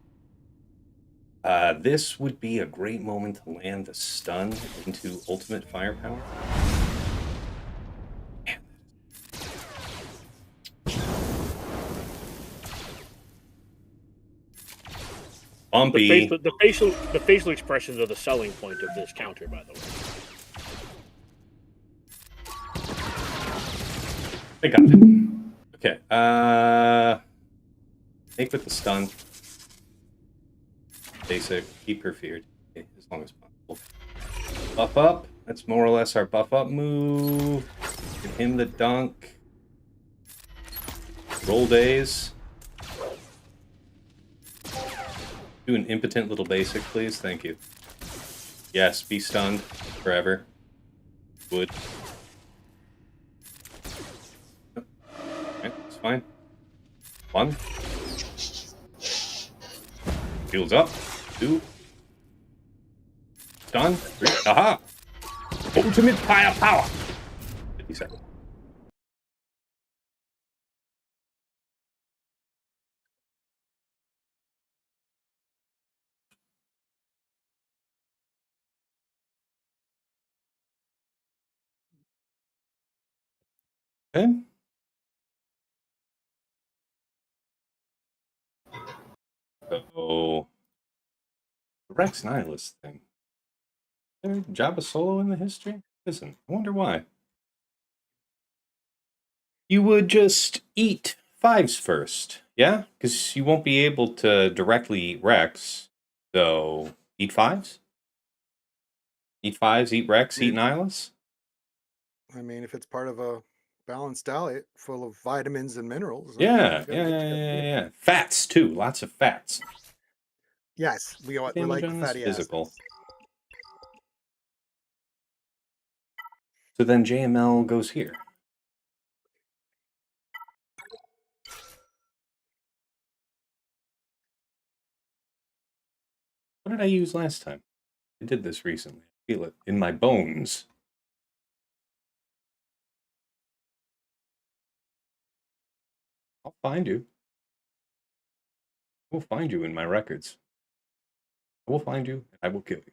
This would be a great moment to land the stun into ultimate firepower. Bumpy. The facial expressions are the selling point of this counter, by the way. I got it. Okay. Make with the stun. Basic. Keep her feared. Okay, as long as possible. Buff up. That's more or less our buff up move. Give him the dunk. Roll days. Do an impotent little basic, please. Thank you. Yes, be stunned forever. Would. Okay, it's fine. 1. Shields up. 2. Stun. 3. Aha! Ultimate firepower! 50 seconds. Okay. So, the Rex Nihilist thing. Is there Jabba Solo in the history? Isn't. I wonder why. You would just eat 5s first, yeah? Because you won't be able to directly eat Rex. So, eat 5s? Eat 5s, eat Rex, eat Nihilus? I mean, if it's part of a balanced diet full of vitamins and minerals. Yeah. Fats, too. Lots of fats. Yes, we Damage like on this fatty physical. acids. So then JML goes here. What did I use last time? I did this recently. I feel it in my bones. I'll find you. I will find you in my records. I will find you, and I will kill you.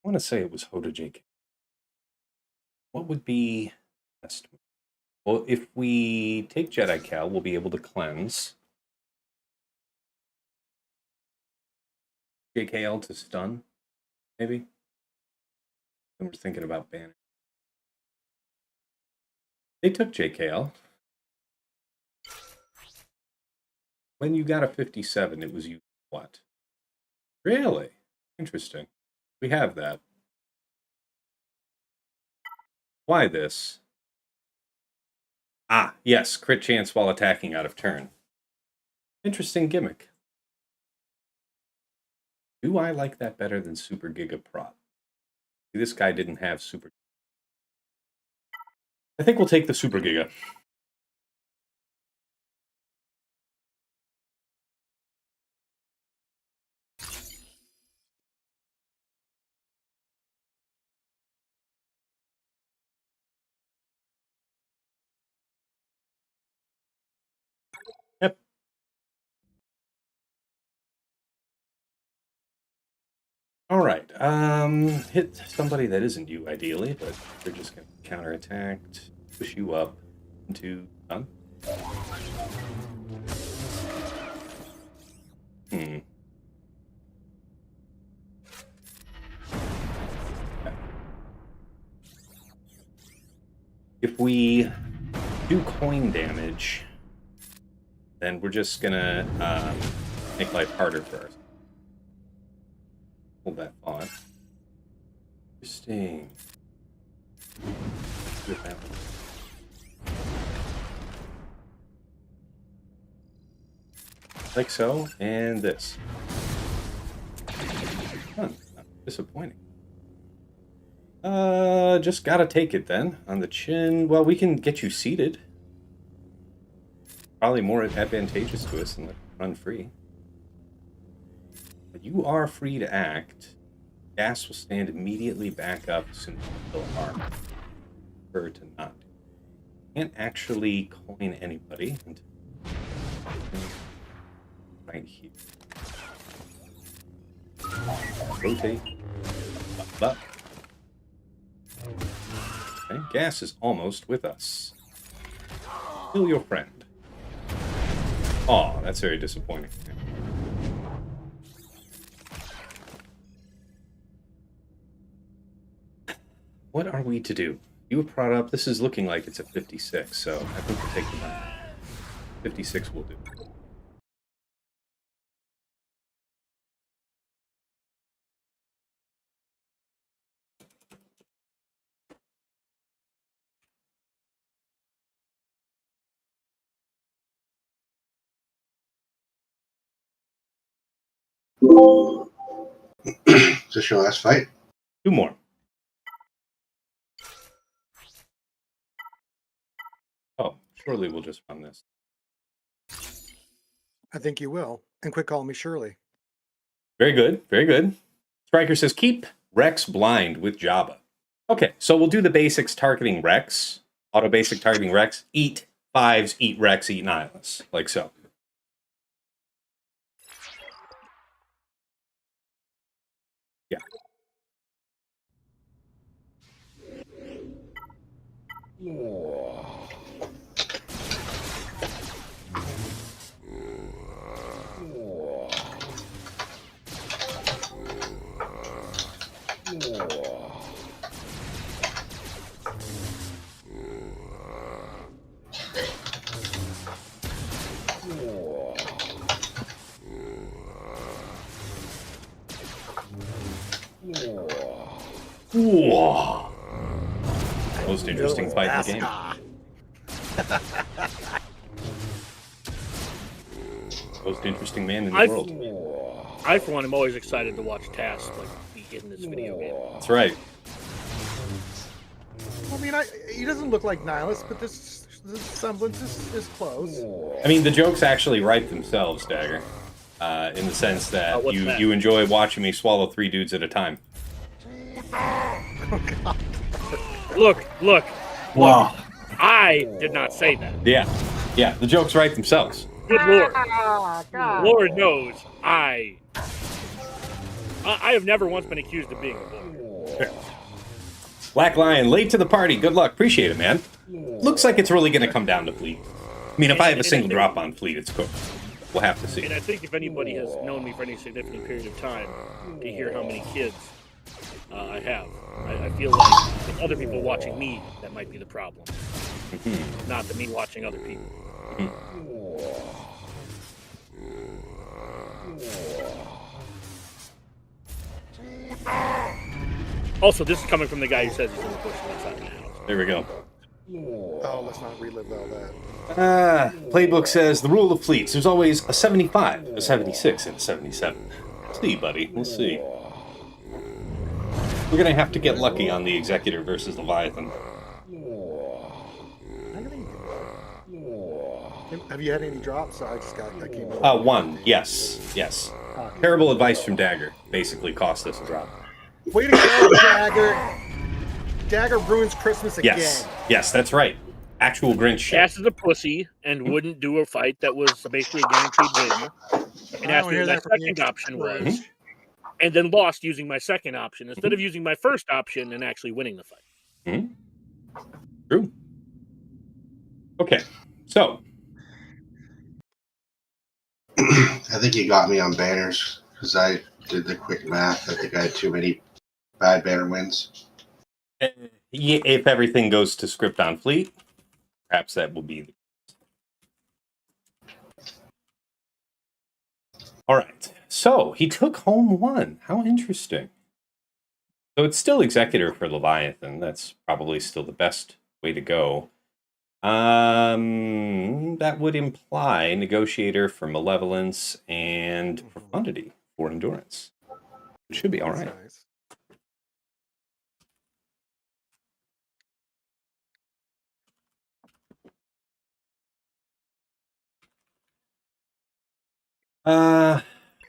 I want to say it was Hoda JK. What would be best? Well, if we take Jedi Cal, we'll be able to cleanse. JKL to stun, maybe? And we're thinking about banning. They took JKL. When you got a 57, it was you what? Really? Interesting. We have that. Why this? Ah, yes, crit chance while attacking out of turn. Interesting gimmick. Do I like that better than Super Giga Prot? See, this guy didn't have Super. I think we'll take the Super Giga. Yep. All right. Hit somebody that isn't you, ideally, but they're just going to counterattacked, push you up into done. If we do coin damage, then we're just gonna make life harder for us. Hold that thought. Interesting. Get that one. Like so, and this. Huh, disappointing. Just gotta take it then. On the chin. Well, we can get you seated. Probably more advantageous to us than run free. But you are free to act. Gas will stand immediately back up as soon as you fill armor. Prefer to not. Can't actually coin anybody until right here. Rotate. Up. Okay, gas is almost with us. Kill your friend. Aw, that's very disappointing. What are we to do? You were brought up. This is looking like it's a 56, so I think we'll take the money. 56 will do. Is this your last fight? 2 more. Oh, surely we'll just run this. I think you will. And quit calling me Shirley. Very good, very good. Striker says, keep Rex blind with Jabba. Okay, so we'll do the basics targeting Rex. Auto basic targeting Rex. Eat 5s, eat Rex, eat Nihilus. Like so. Yeah. Whoa. Most interesting fight in the game. Most interesting man in the world. I, for one, am always excited to watch Tass be in this video game. That's right. I mean, he doesn't look like Nihilus, but this semblance is close. I mean, the jokes actually write themselves, Dagger. In the sense that you enjoy watching me swallow 3 dudes at a time. Oh, God. Look. Wow. I did not say that. Yeah, the jokes write themselves. Good Lord. Lord knows I have never once been accused of being a bully. Black Lion, late to the party. Good luck. Appreciate it, man. Looks like it's really going to come down to Fleet. I mean, if I have a single drop on Fleet, it's cooked. We'll have to see. And I think if anybody has known me for any significant period of time, to hear how many kids I have, I feel like with other people watching me, that might be the problem. Not the me watching other people. Also, this is coming from the guy who says he's in the bush outside the house. There we go. Oh, let's not relive all that. Playbook says the rule of fleets. There's always a 75, a 76, and a 77. We'll see, buddy. We'll see. We're going to have to get lucky on the Executor versus Leviathan. Have you had any drops? I came in. One. Yes. Terrible advice from Dagger. Basically cost us a drop. Way to go, Dagger! Dagger ruins Christmas again. Yes, that's right. Actual Grinch shit. Cass is a pussy and wouldn't do a fight that was basically a guaranteed win. And asked me what my second option was. And then lost using my second option instead of using my first option and actually winning the fight. True. Okay, so. I think you got me on banners because I did the quick math. I think I had too many bad banner wins. If everything goes to script on Fleet, perhaps that will be the case. All right. So he took home 1. How interesting. So it's still Executor for Leviathan. That's probably still the best way to go. That would imply Negotiator for Malevolence and Profundity for Endurance. It should be all right. Nice.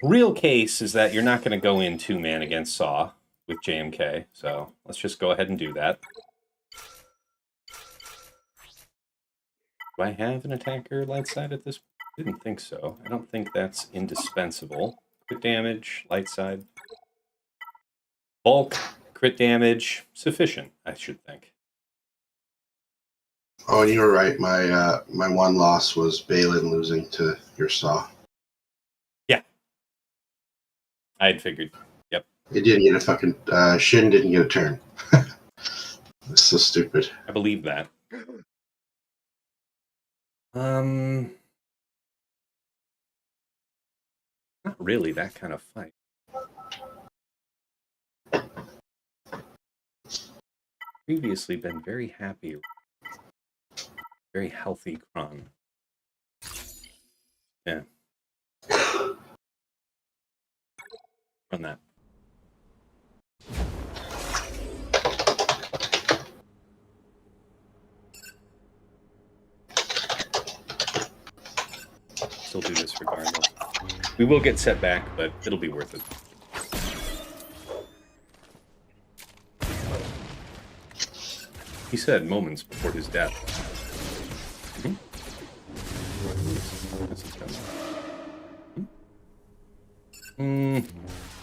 Real case is that you're not going to go in 2-man against Saw with JMK, so let's just go ahead and do that. Do I have an attacker light side at this point? Didn't think so. I don't think that's indispensable. Crit damage, light side. Bulk, crit damage, sufficient, I should think. Oh, and you were right. My one loss was Balin losing to your Saw. Yeah. I had figured. Yep. It didn't get a fucking... Shin didn't get a turn. That's so stupid. I believe that. Not really that kind of fight. Previously been very happy. Very healthy Kron. Yeah. Run that. Still do this regardless. We will get set back, but it'll be worth it. He said moments before his death.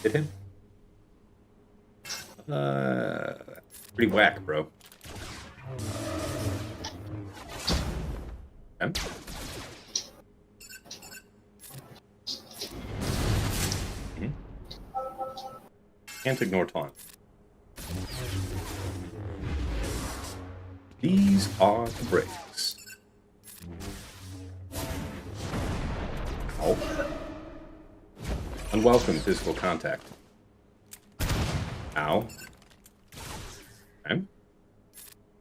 Hit him? Pretty whack, bro. Okay. Can't ignore taunt. These are the breaks. Ow. Unwelcome physical contact. Ow. Okay.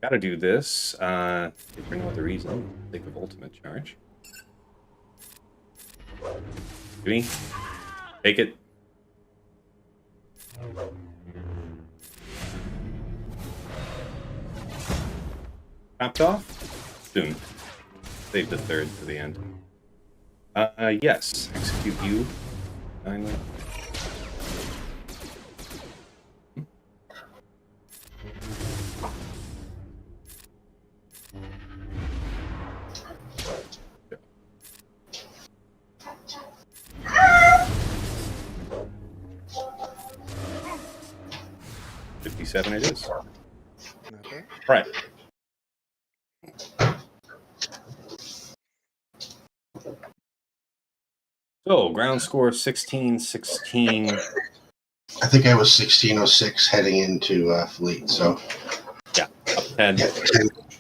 Gotta do this. If for no other reason, think of ultimate charge. Gimme. Take it. Topped off? Soon. Save the third for the end. Yes. Execute you. Finally. $57 it is. Not bad. Right. So, ground score 16-16. I think I was 1606 heading into Fleet, so Yeah, up 10. yeah,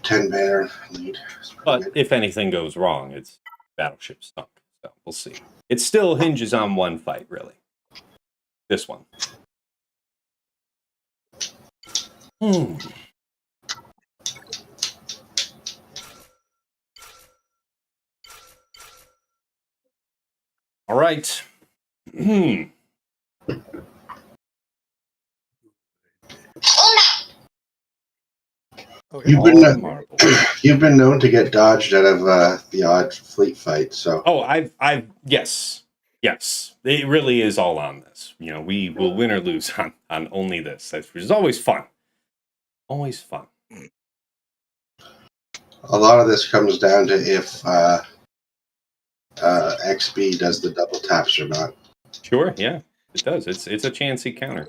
10 banner lead. But if anything goes wrong, it's battleship sunk. So we'll see. It still hinges on one fight, really. This one. All right. Okay. You've been known to get dodged out of the odd Fleet fight, so. Oh, yes. It really is all on this. You know, we will win or lose on only this, which is always fun. Always fun. A lot of this comes down to if XB does the double taps or not. Sure, yeah, it does. It's a chancy counter.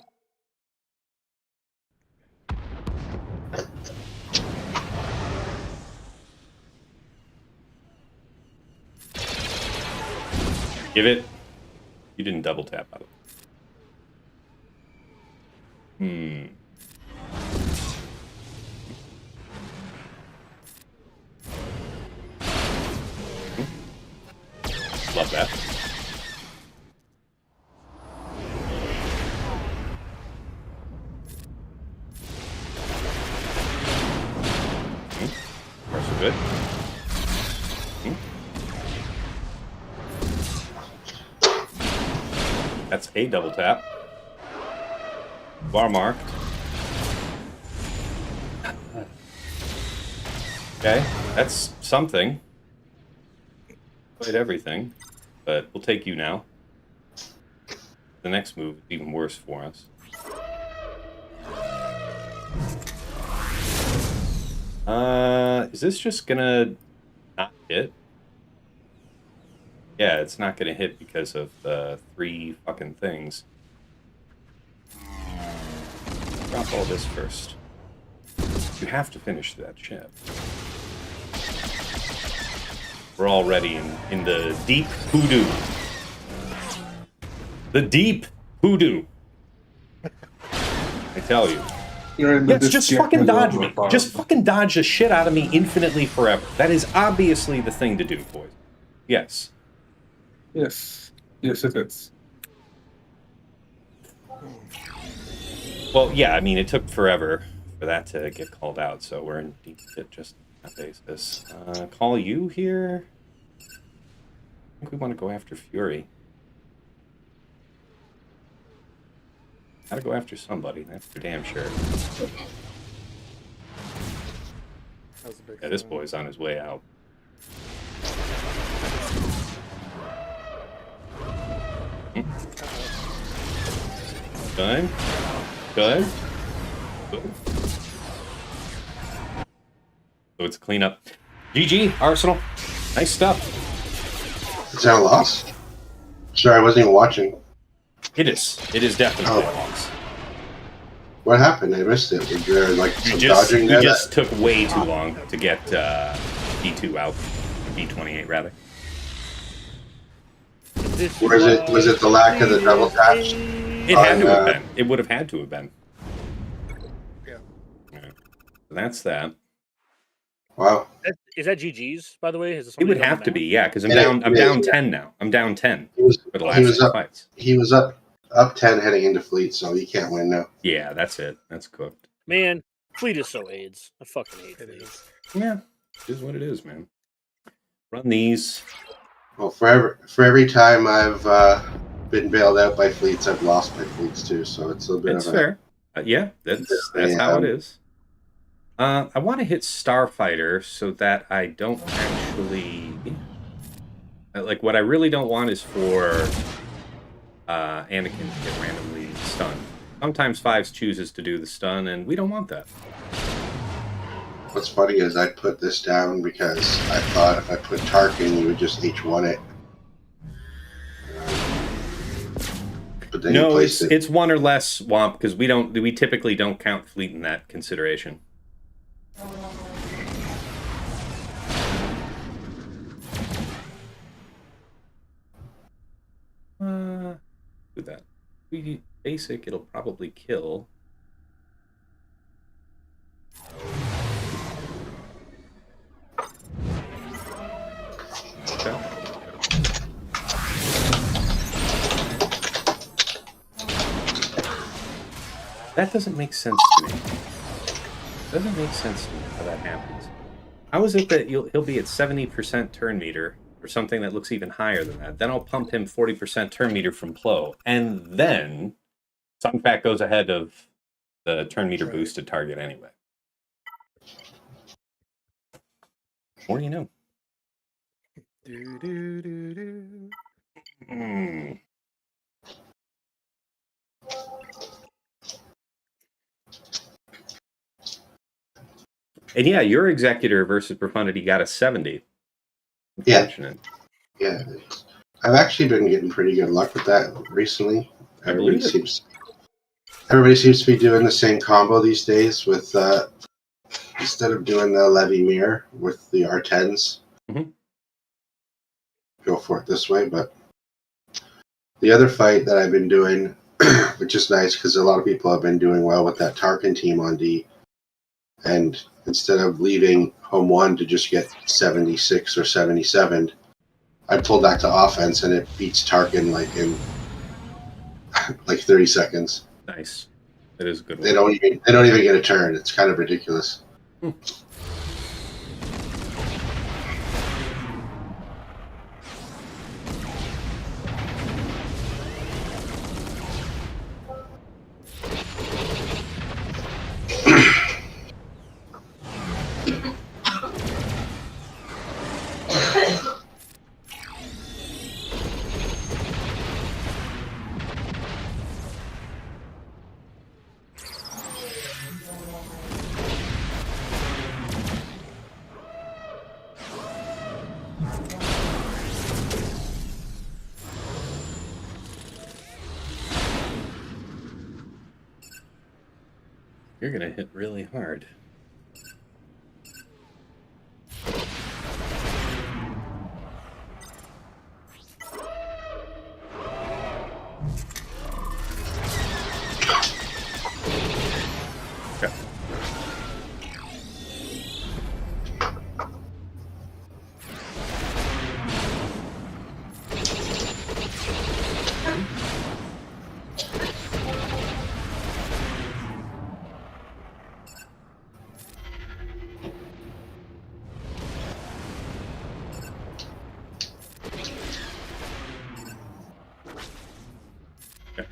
Give it. You didn't double tap out of it. Love that. Parts are good. That's a double tap. Bar marked. Okay, that's something. Played everything, but we'll take you now. The next move is even worse for us. Is this just gonna not hit? Yeah, it's not gonna hit because of the 3 fucking things. Drop all this first. You have to finish that ship. We're already in the deep hoodoo. The deep hoodoo. I tell you. Yes, just fucking dodge me. Just fucking dodge the shit out of me infinitely forever. That is obviously the thing to do, boys. Yes. Yes. Yes, it is. Well, yeah, I mean, it took forever for that to get called out, so we're in deep shit just on that basis. Call you here? I think we want to go after Fury. Gotta go after somebody, that's for damn sure. Yeah, this boy's on his way out. Good. Good. Good. So it's cleanup. GG, Arsenal. Nice stuff. Is that a loss? Sorry, I wasn't even watching. It is. It is definitely a loss. What happened? I missed it. Was there like some You dodging there? just took way too long to get D2 out. D28 rather. Was it the lack of the double taps? It had to have been. It would have had to have been. Yeah. So that's that. Wow. Is that GG's, by the way? Is It would have to be, yeah, because I'm down 10 now. I'm down 10 for the last 6 fights. He was up 10 heading into Fleet, so he can't win now. Yeah, that's it. That's cooked. Man, Fleet is so AIDS. I fucking hate It Fleet. is. Yeah, it is what it is, man. Run these. Well, for every time I've been bailed out by Fleets, I've lost my Fleets too. So it's a bit That's of a fair. Yeah, that's how it is. I want to hit Starfighter so that I don't actually... Like, what I really don't want is for Anakin to get randomly stunned. Sometimes Fives chooses to do the stun, and we don't want that. What's funny is I put this down because I thought if I put Tarkin, you would just H1 it. But then you No, placed it. it's one or less Womp, because we typically don't count fleet in that consideration. Do that. We basic, it'll probably kill. Okay. That doesn't make sense to me. Doesn't make sense to me how that happens. How is it that he'll be at 70% turn meter, or something that looks even higher than that? Then I'll pump him 40% turn meter from Plo, and then Sunfac goes ahead of the turn meter boosted target anyway. More you know. Do, do, do, do. And yeah, your Executor versus Profundity got a 70. Yeah. Unfortunate. Yeah. I've actually been getting pretty good luck with that recently. I believe it. Everybody seems to be doing the same combo these days with instead of doing the Levy Mirror with the R10s. Mhm. Go for it this way, but the other fight that I've been doing, which is nice because a lot of people have been doing well with that Tarkin team on D, and instead of leaving home one to just get 76 or 77, I pulled that to offense and it beats Tarkin like in like 30 seconds. Nice. That is a good one. They don't even get a turn. It's kind of ridiculous. You're going to hit really hard. Okay.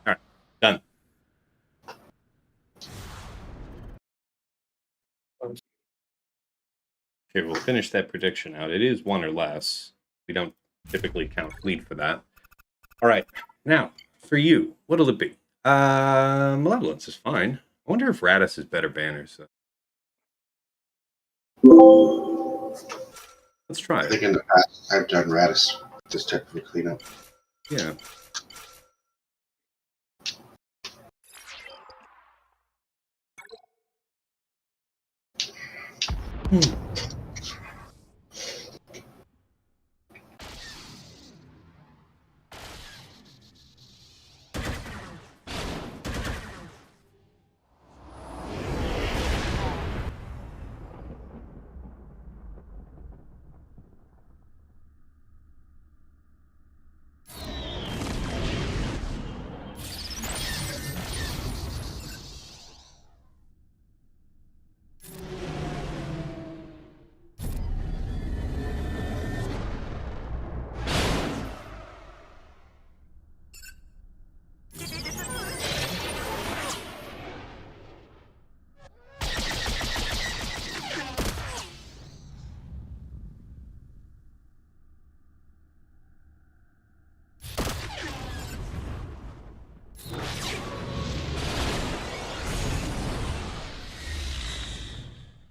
All right, done. Okay, we'll finish that prediction out. It is one or less. We don't typically count fleet for that. All right, now for you, what'll it be? Malevolence is fine. I wonder if Radis is better banners. Let's try I think it. in the past I've done Radis just type of cleanup. Yeah.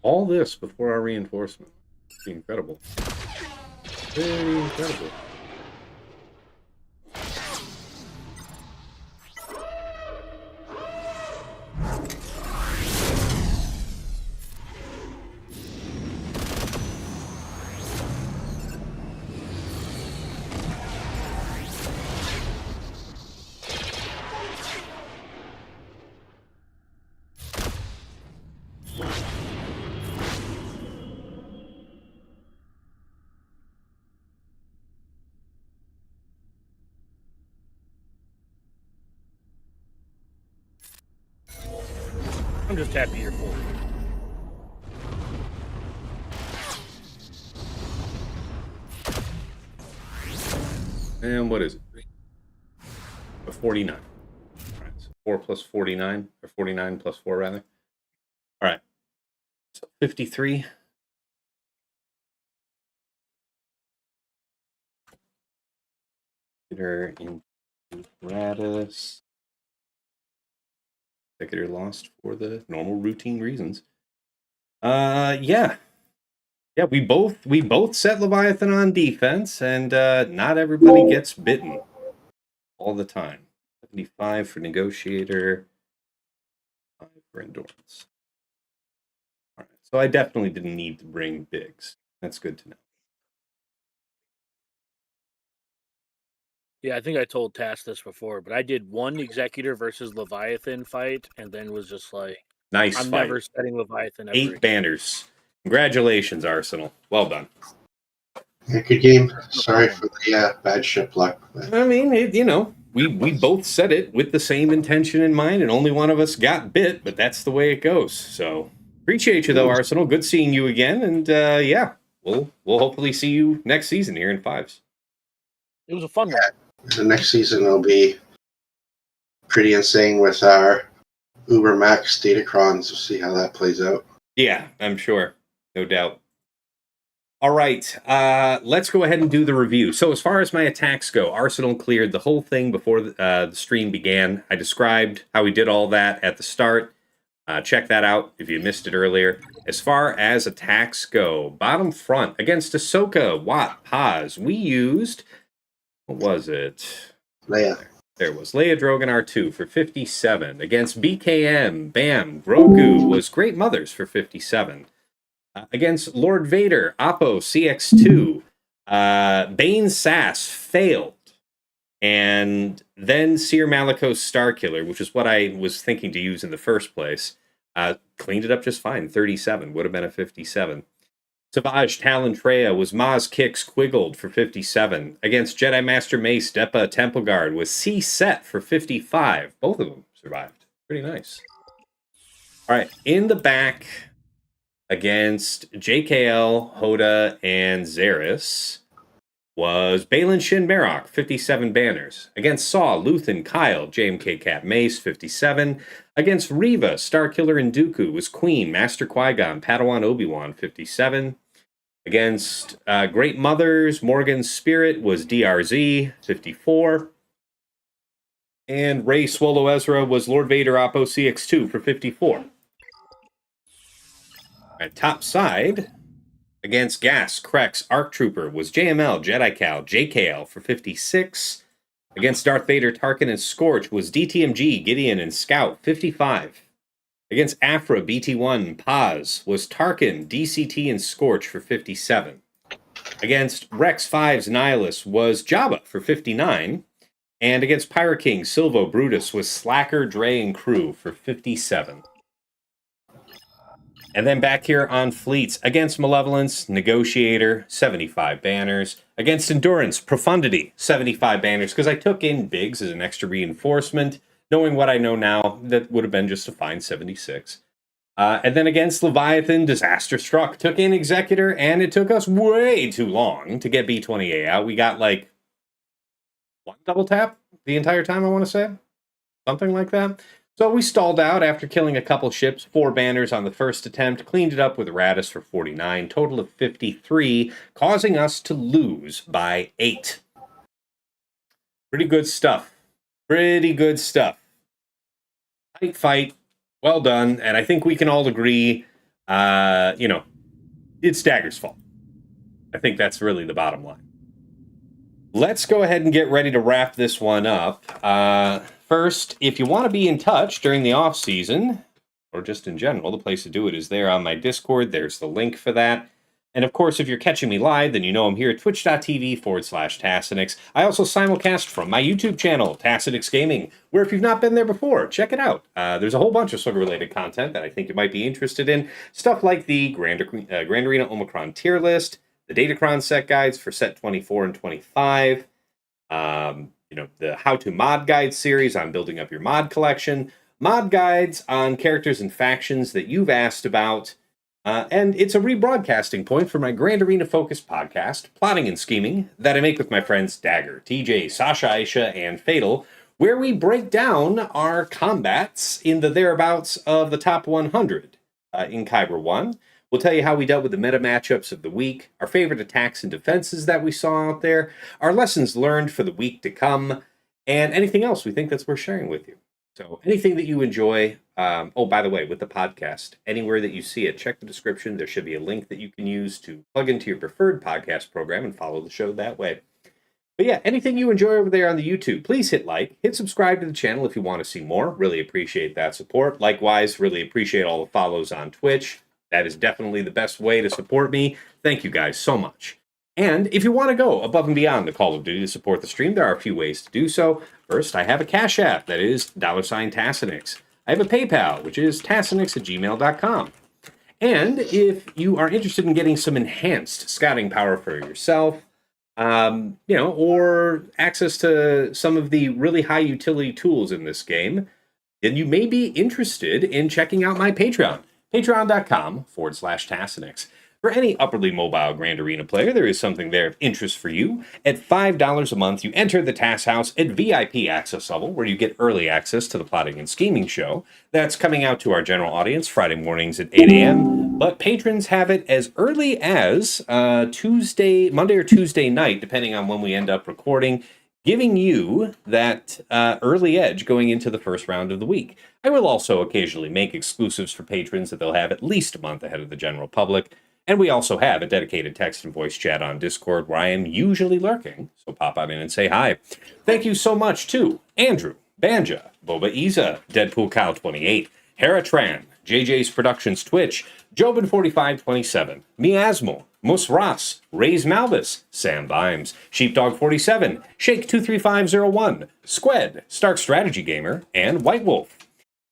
all this before our reinforcement. It's incredible. Very incredible. I'm just happy you're full. And what is it? A 49. All right, so 4 plus 49, or 49 plus 4, rather. All right, so 53. Executor into Radis. Executor lost for the normal routine reasons. Yeah. Yeah, we both set Leviathan on defense, and not everybody gets bitten all the time. 75 for Negotiator, 5 for Endurance. All right, so I definitely didn't need to bring bigs. That's good to know. Yeah, I think I told Tass this before, but I did one Executor versus Leviathan fight, and then was just like, Nice I'm fight. never setting Leviathan ever 8 again. banners. Congratulations, Arsenal. Well done. Yeah, good game. Sorry for the bad ship luck. I mean, we both said it with the same intention in mind, and only one of us got bit, but that's the way it goes. So appreciate you though, Arsenal. Good seeing you again, and yeah, we'll hopefully see you next season here in fives. It was a fun one. The next season will be pretty insane with our Uber Max Datacrons. We'll see how that plays out. Yeah, I'm sure. No doubt. All right, let's go ahead and do the review. So as far as my attacks go, Arsenal cleared the whole thing before the stream began. I described how we did all that at the start. Check that out if you missed it earlier. As far as attacks go, bottom front against Ahsoka, Watt, Paz, we used, what was it? Leia. There was Leia Drogan R2 for 57. Against BKM, Bam, Grogu was Great Mothers for 57. Against Lord Vader, Oppo CX2, Bane Sass failed. And then Seer Malicos Starkiller, which is what I was thinking to use in the first place, cleaned it up just fine. 37 would have been a 57. Savage Talon Treya was Maz Kicks Quiggled for 57. Against Jedi Master Mace, Depa Temple Guard was C Set for 55. Both of them survived. Pretty nice. All right, in the back against JKL, Hoda, and Xeris was Balin Shin Marok, 57 banners. Against Saw, Luthen, Kyle, JMK Cat Mace, 57. Against Reva, Starkiller, and Dooku was Queen, Master Qui-Gon, Padawan Obi-Wan, 57. Against Great Mothers, Morgan's Spirit was DRZ, 54. And Rey Swallow Ezra was Lord Vader Oppo CX2 for 54. At top side, against Gas, Krex, Arc Trooper was JML, Jedi Cal, JKL for 56. Against Darth Vader, Tarkin, and Scorch was DTMG, Gideon, and Scout, 55. Against Afra, BT1, Paz was Tarkin, DCT, and Scorch for 57. Against Rex 5's Nihilus was Jabba for 59. And against Pyro King, Silvo Brutus was Slacker, Dre, and Crew for 57. And then back here on fleets, against Malevolence, Negotiator, 75 banners. Against Endurance, Profundity, 75 banners, because I took in Biggs as an extra reinforcement. Knowing what I know now, that would have been just a fine 76. And then against Leviathan, Disaster Struck, took in Executor, and it took us way too long to get B20A out. We got like one double tap the entire time, I want to say. Something like that. So we stalled out after killing a couple ships, 4 banners on the first attempt, cleaned it up with Radis for 49, total of 53, causing us to lose by 8. Pretty good stuff. Pretty good stuff. Tight fight. Well done. And I think we can all agree it's Dagger's fault. I think that's really the bottom line. Let's go ahead and get ready to wrap this one up. First, if you want to be in touch during the off season, or just in general, the place to do it is there on my Discord. There's the link for that. And of course, if you're catching me live, then you know I'm here at twitch.tv/Tassenix. I also simulcast from my YouTube channel, Tassenix Gaming, where if you've not been there before, check it out. There's a whole bunch of Slugger-related content that I think you might be interested in. Stuff like the Grand Arena Omicron tier list, the Datacron set guides for set 24 and 25, the How to Mod Guide series on building up your mod collection, mod guides on characters and factions that you've asked about, and it's a rebroadcasting point for my Grand Arena focused podcast, Plotting and Scheming, that I make with my friends Dagger, TJ, Sasha, Aisha, and Fatal, where we break down our combats in the thereabouts of the top 100 in Kyber 1. We'll tell you how we dealt with the meta matchups of the week, our favorite attacks and defenses that we saw out there, our lessons learned for the week to come, and anything else we think that's worth sharing with you. So anything that you enjoy, by the way, with the podcast, anywhere that you see it, check the description. There should be a link that you can use to plug into your preferred podcast program and follow the show that way. But yeah, anything you enjoy over there on the YouTube, please hit like, hit subscribe to the channel if you want to see more. Really appreciate that support. Likewise, really appreciate all the follows on Twitch. That is definitely the best way to support me. Thank you guys so much. And if you want to go above and beyond the Call of Duty to support the stream, there are a few ways to do so. First, I have a Cash App, that is $Tassenix. I have a PayPal, which is tassenix@gmail.com. And if you are interested in getting some enhanced scouting power for yourself, or access to some of the really high utility tools in this game, then you may be interested in checking out my Patreon, patreon.com/Tassenix. For any upwardly mobile Grand Arena player, there is something there of interest for you. At $5 a month, you enter the Tass House at VIP access level, where you get early access to the Plotting and Scheming show. That's coming out to our general audience Friday mornings at 8 a.m., but patrons have it as early as Monday or Tuesday night, depending on when we end up recording, giving you that early edge going into the first round of the week. I will also occasionally make exclusives for patrons that they'll have at least a month ahead of the general public. And we also have a dedicated text and voice chat on Discord where I am usually lurking, so pop on in and say hi. Thank you so much to Andrew, Banja, Boba Iza, Deadpool Cow 28, Hera Tran, JJ's Productions Twitch, Jobin4527, Miasmo, Musras, Rays Malvis, Sam Bimes, Sheepdog 47, Shake 23501, Squed, Stark Strategy Gamer, and White Wolf.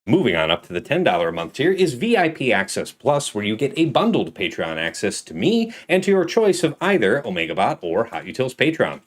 Moving on up to the $10 a month tier is VIP Access Plus, where you get a bundled Patreon access to me and to your choice of either OmegaBot or Hot Utils Patreon.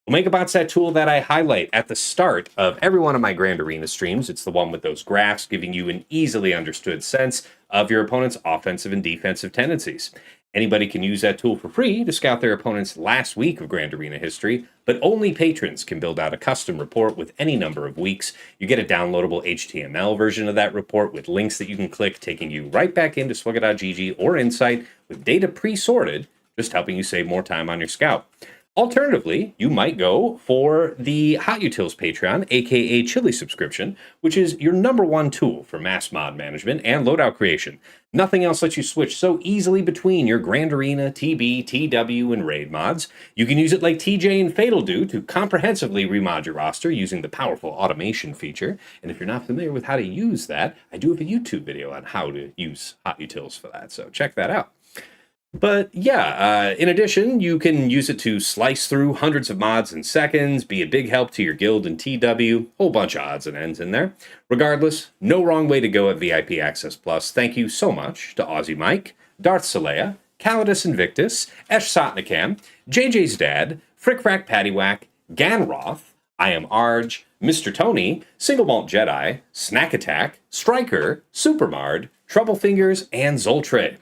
OmegaBot's that tool that I highlight at the start of every one of my Grand Arena streams. It's the one with those graphs giving you an easily understood sense of your opponent's offensive and defensive tendencies. Anybody can use that tool for free to scout their opponent's last week of Grand Arena history, but only patrons can build out a custom report with any number of weeks. You get a downloadable HTML version of that report with links that you can click, taking you right back into Swugga.gg or Insight with data pre-sorted, just helping you save more time on your scout. Alternatively, you might go for the Hot Utils Patreon, aka Chili subscription, which is your number one tool for mass mod management and loadout creation. Nothing else lets you switch so easily between your Grand Arena, TB, TW, and Raid mods. You can use it like TJ and Fatal do to comprehensively remod your roster using the powerful automation feature. And if you're not familiar with how to use that, I do have a YouTube video on how to use Hot Utils for that, so check that out. But yeah, in addition, you can use it to slice through hundreds of mods in seconds, be a big help to your guild and TW, whole bunch of odds and ends in there. Regardless, no wrong way to go at VIP Access Plus. Thank you so much to Aussie Mike, Darth Salea, Calidus Invictus, Esh Sotnikam, JJ's Dad, Frick Frack Paddywhack, Ganroth, I Am Arj, Mr. Tony, Single Malt Jedi, Snack Attack, Striker, Supermard, Trouble Fingers, and Zoltre.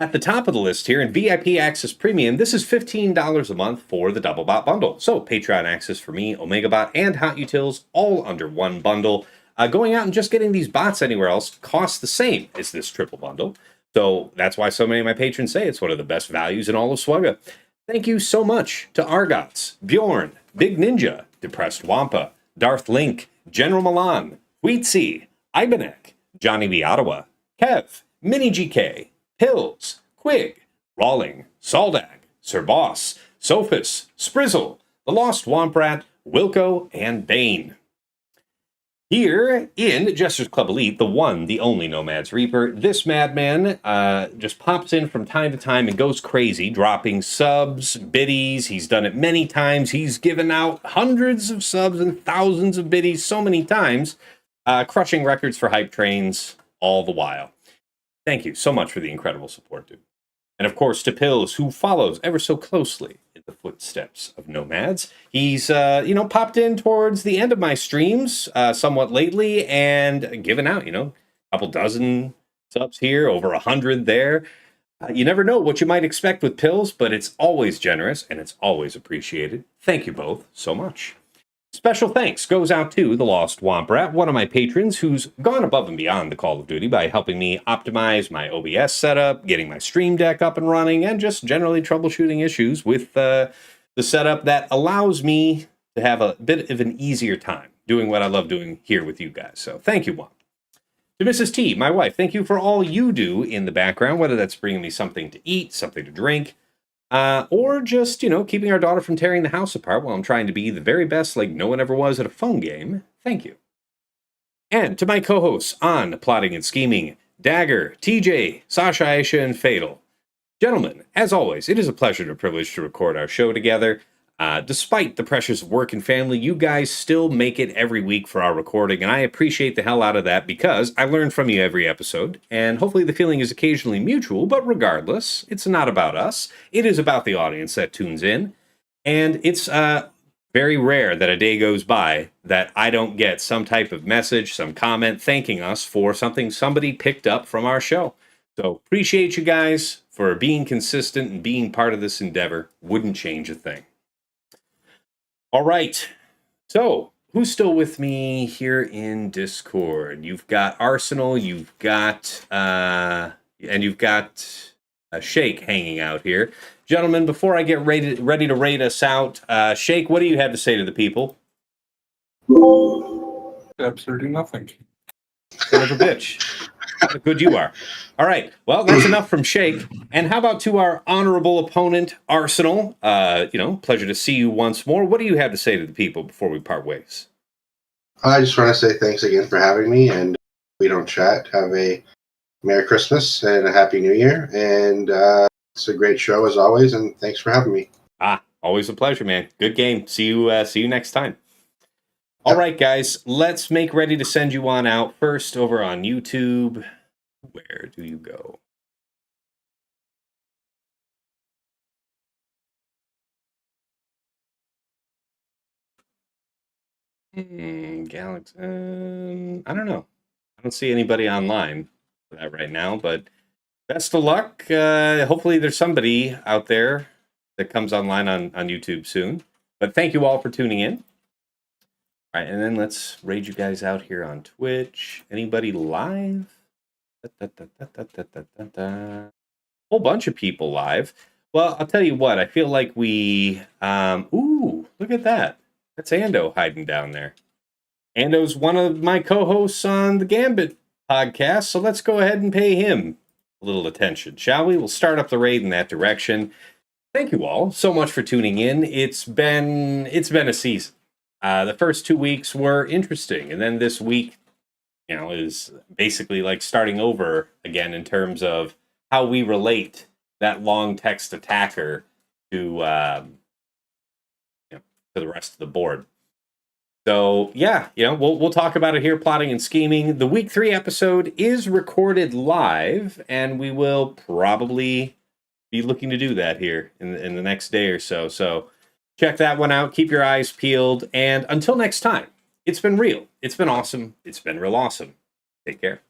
At the top of the list here in VIP Access Premium, this is $15 a month for the Double Bot bundle. So Patreon access for me, OmegaBot, and Hot Utils all under one bundle. Going out and just getting these bots anywhere else costs the same as this triple bundle. So that's why so many of my patrons say it's one of the best values in all of Swugga. Thank you so much to Argots, Bjorn, Big Ninja, Depressed Wampa, Darth Link, General Milan, Wheatsea, Ibenek, Johnny B. Ottawa, Kev, Mini GK, Pills, Quig, Rawling, Saldag, Sir Boss, Sophus, Sprizzle, The Lost Womprat, Wilco, and Bane. Here in Jester's Club Elite, the one, the only Nomad's Reaper, this madman just pops in from time to time and goes crazy, dropping subs, biddies. He's done it many times. He's given out hundreds of subs and thousands of biddies so many times, crushing records for hype trains all the while. Thank you so much for the incredible support, dude. And of course, to Pills, who follows ever so closely in the footsteps of Nomads. He's, popped in towards the end of my streams somewhat lately and given out, a couple dozen subs here, over 100 there. You never know what you might expect with Pills, but it's always generous and it's always appreciated. Thank you both so much. Special thanks goes out to The Lost Womprat, one of my patrons who's gone above and beyond the Call of Duty by helping me optimize my OBS setup, getting my Stream Deck up and running, and just generally troubleshooting issues with the setup that allows me to have a bit of an easier time doing what I love doing here with you guys. So thank you, Womp. To Mrs. T, my wife, thank you for all you do in the background, whether that's bringing me something to eat, something to drink, or just, keeping our daughter from tearing the house apart while I'm trying to be the very best like no one ever was at a phone game. Thank you. And to my co-hosts on Plotting and Scheming, Dagger, TJ, Sasha, Aisha, and Fatal. Gentlemen, as always, it is a pleasure and a privilege to record our show together. Despite the pressures of work and family, you guys still make it every week for our recording, and I appreciate the hell out of that because I learn from you every episode, and hopefully the feeling is occasionally mutual, but regardless, it's not about us. It is about the audience that tunes in, and it's very rare that a day goes by that I don't get some type of message, some comment thanking us for something somebody picked up from our show. So appreciate you guys for being consistent and being part of this endeavor. Wouldn't change a thing. All right, so who's still with me here in Discord? You've got Arsenal, you've got Shake hanging out here. Gentlemen, before I get ready to rate us out, Shake, what do you have to say to the people? Absolutely nothing. Son of a bitch. How good you are. All right. Well, that's enough from Shake. And how about to our honorable opponent, Arsenal? Pleasure to see you once more. What do you have to say to the people before we part ways? I just want to say thanks again for having me, and if we don't chat, have a Merry Christmas and a Happy New Year. And it's a great show as always, and thanks for having me. Always a pleasure, man. Good game. See you next time. All right, guys, let's make ready to send you on out. First, over on YouTube. Where do you go? Galaxy. I don't know. I don't see anybody online for that right now, but best of luck. Hopefully there's somebody out there that comes online on YouTube soon. But thank you all for tuning in. All right, and then let's raid you guys out here on Twitch. Anybody live? Whole bunch of people live. Well, I'll tell you what. I feel like we... ooh, look at that. That's Ando hiding down there. Ando's one of my co-hosts on the Gambit podcast, so let's go ahead and pay him a little attention, shall we? We'll start up the raid in that direction. Thank you all so much for tuning in. It's been a season. The first 2 weeks were interesting, and then this week, is basically like starting over again in terms of how we relate that long text attacker to the rest of the board. So yeah, we'll talk about it here, plotting and scheming. The week 3 episode is recorded live, and we will probably be looking to do that here in the next day or so. So check that one out. Keep your eyes peeled. And until next time, it's been real. It's been awesome. It's been real awesome. Take care.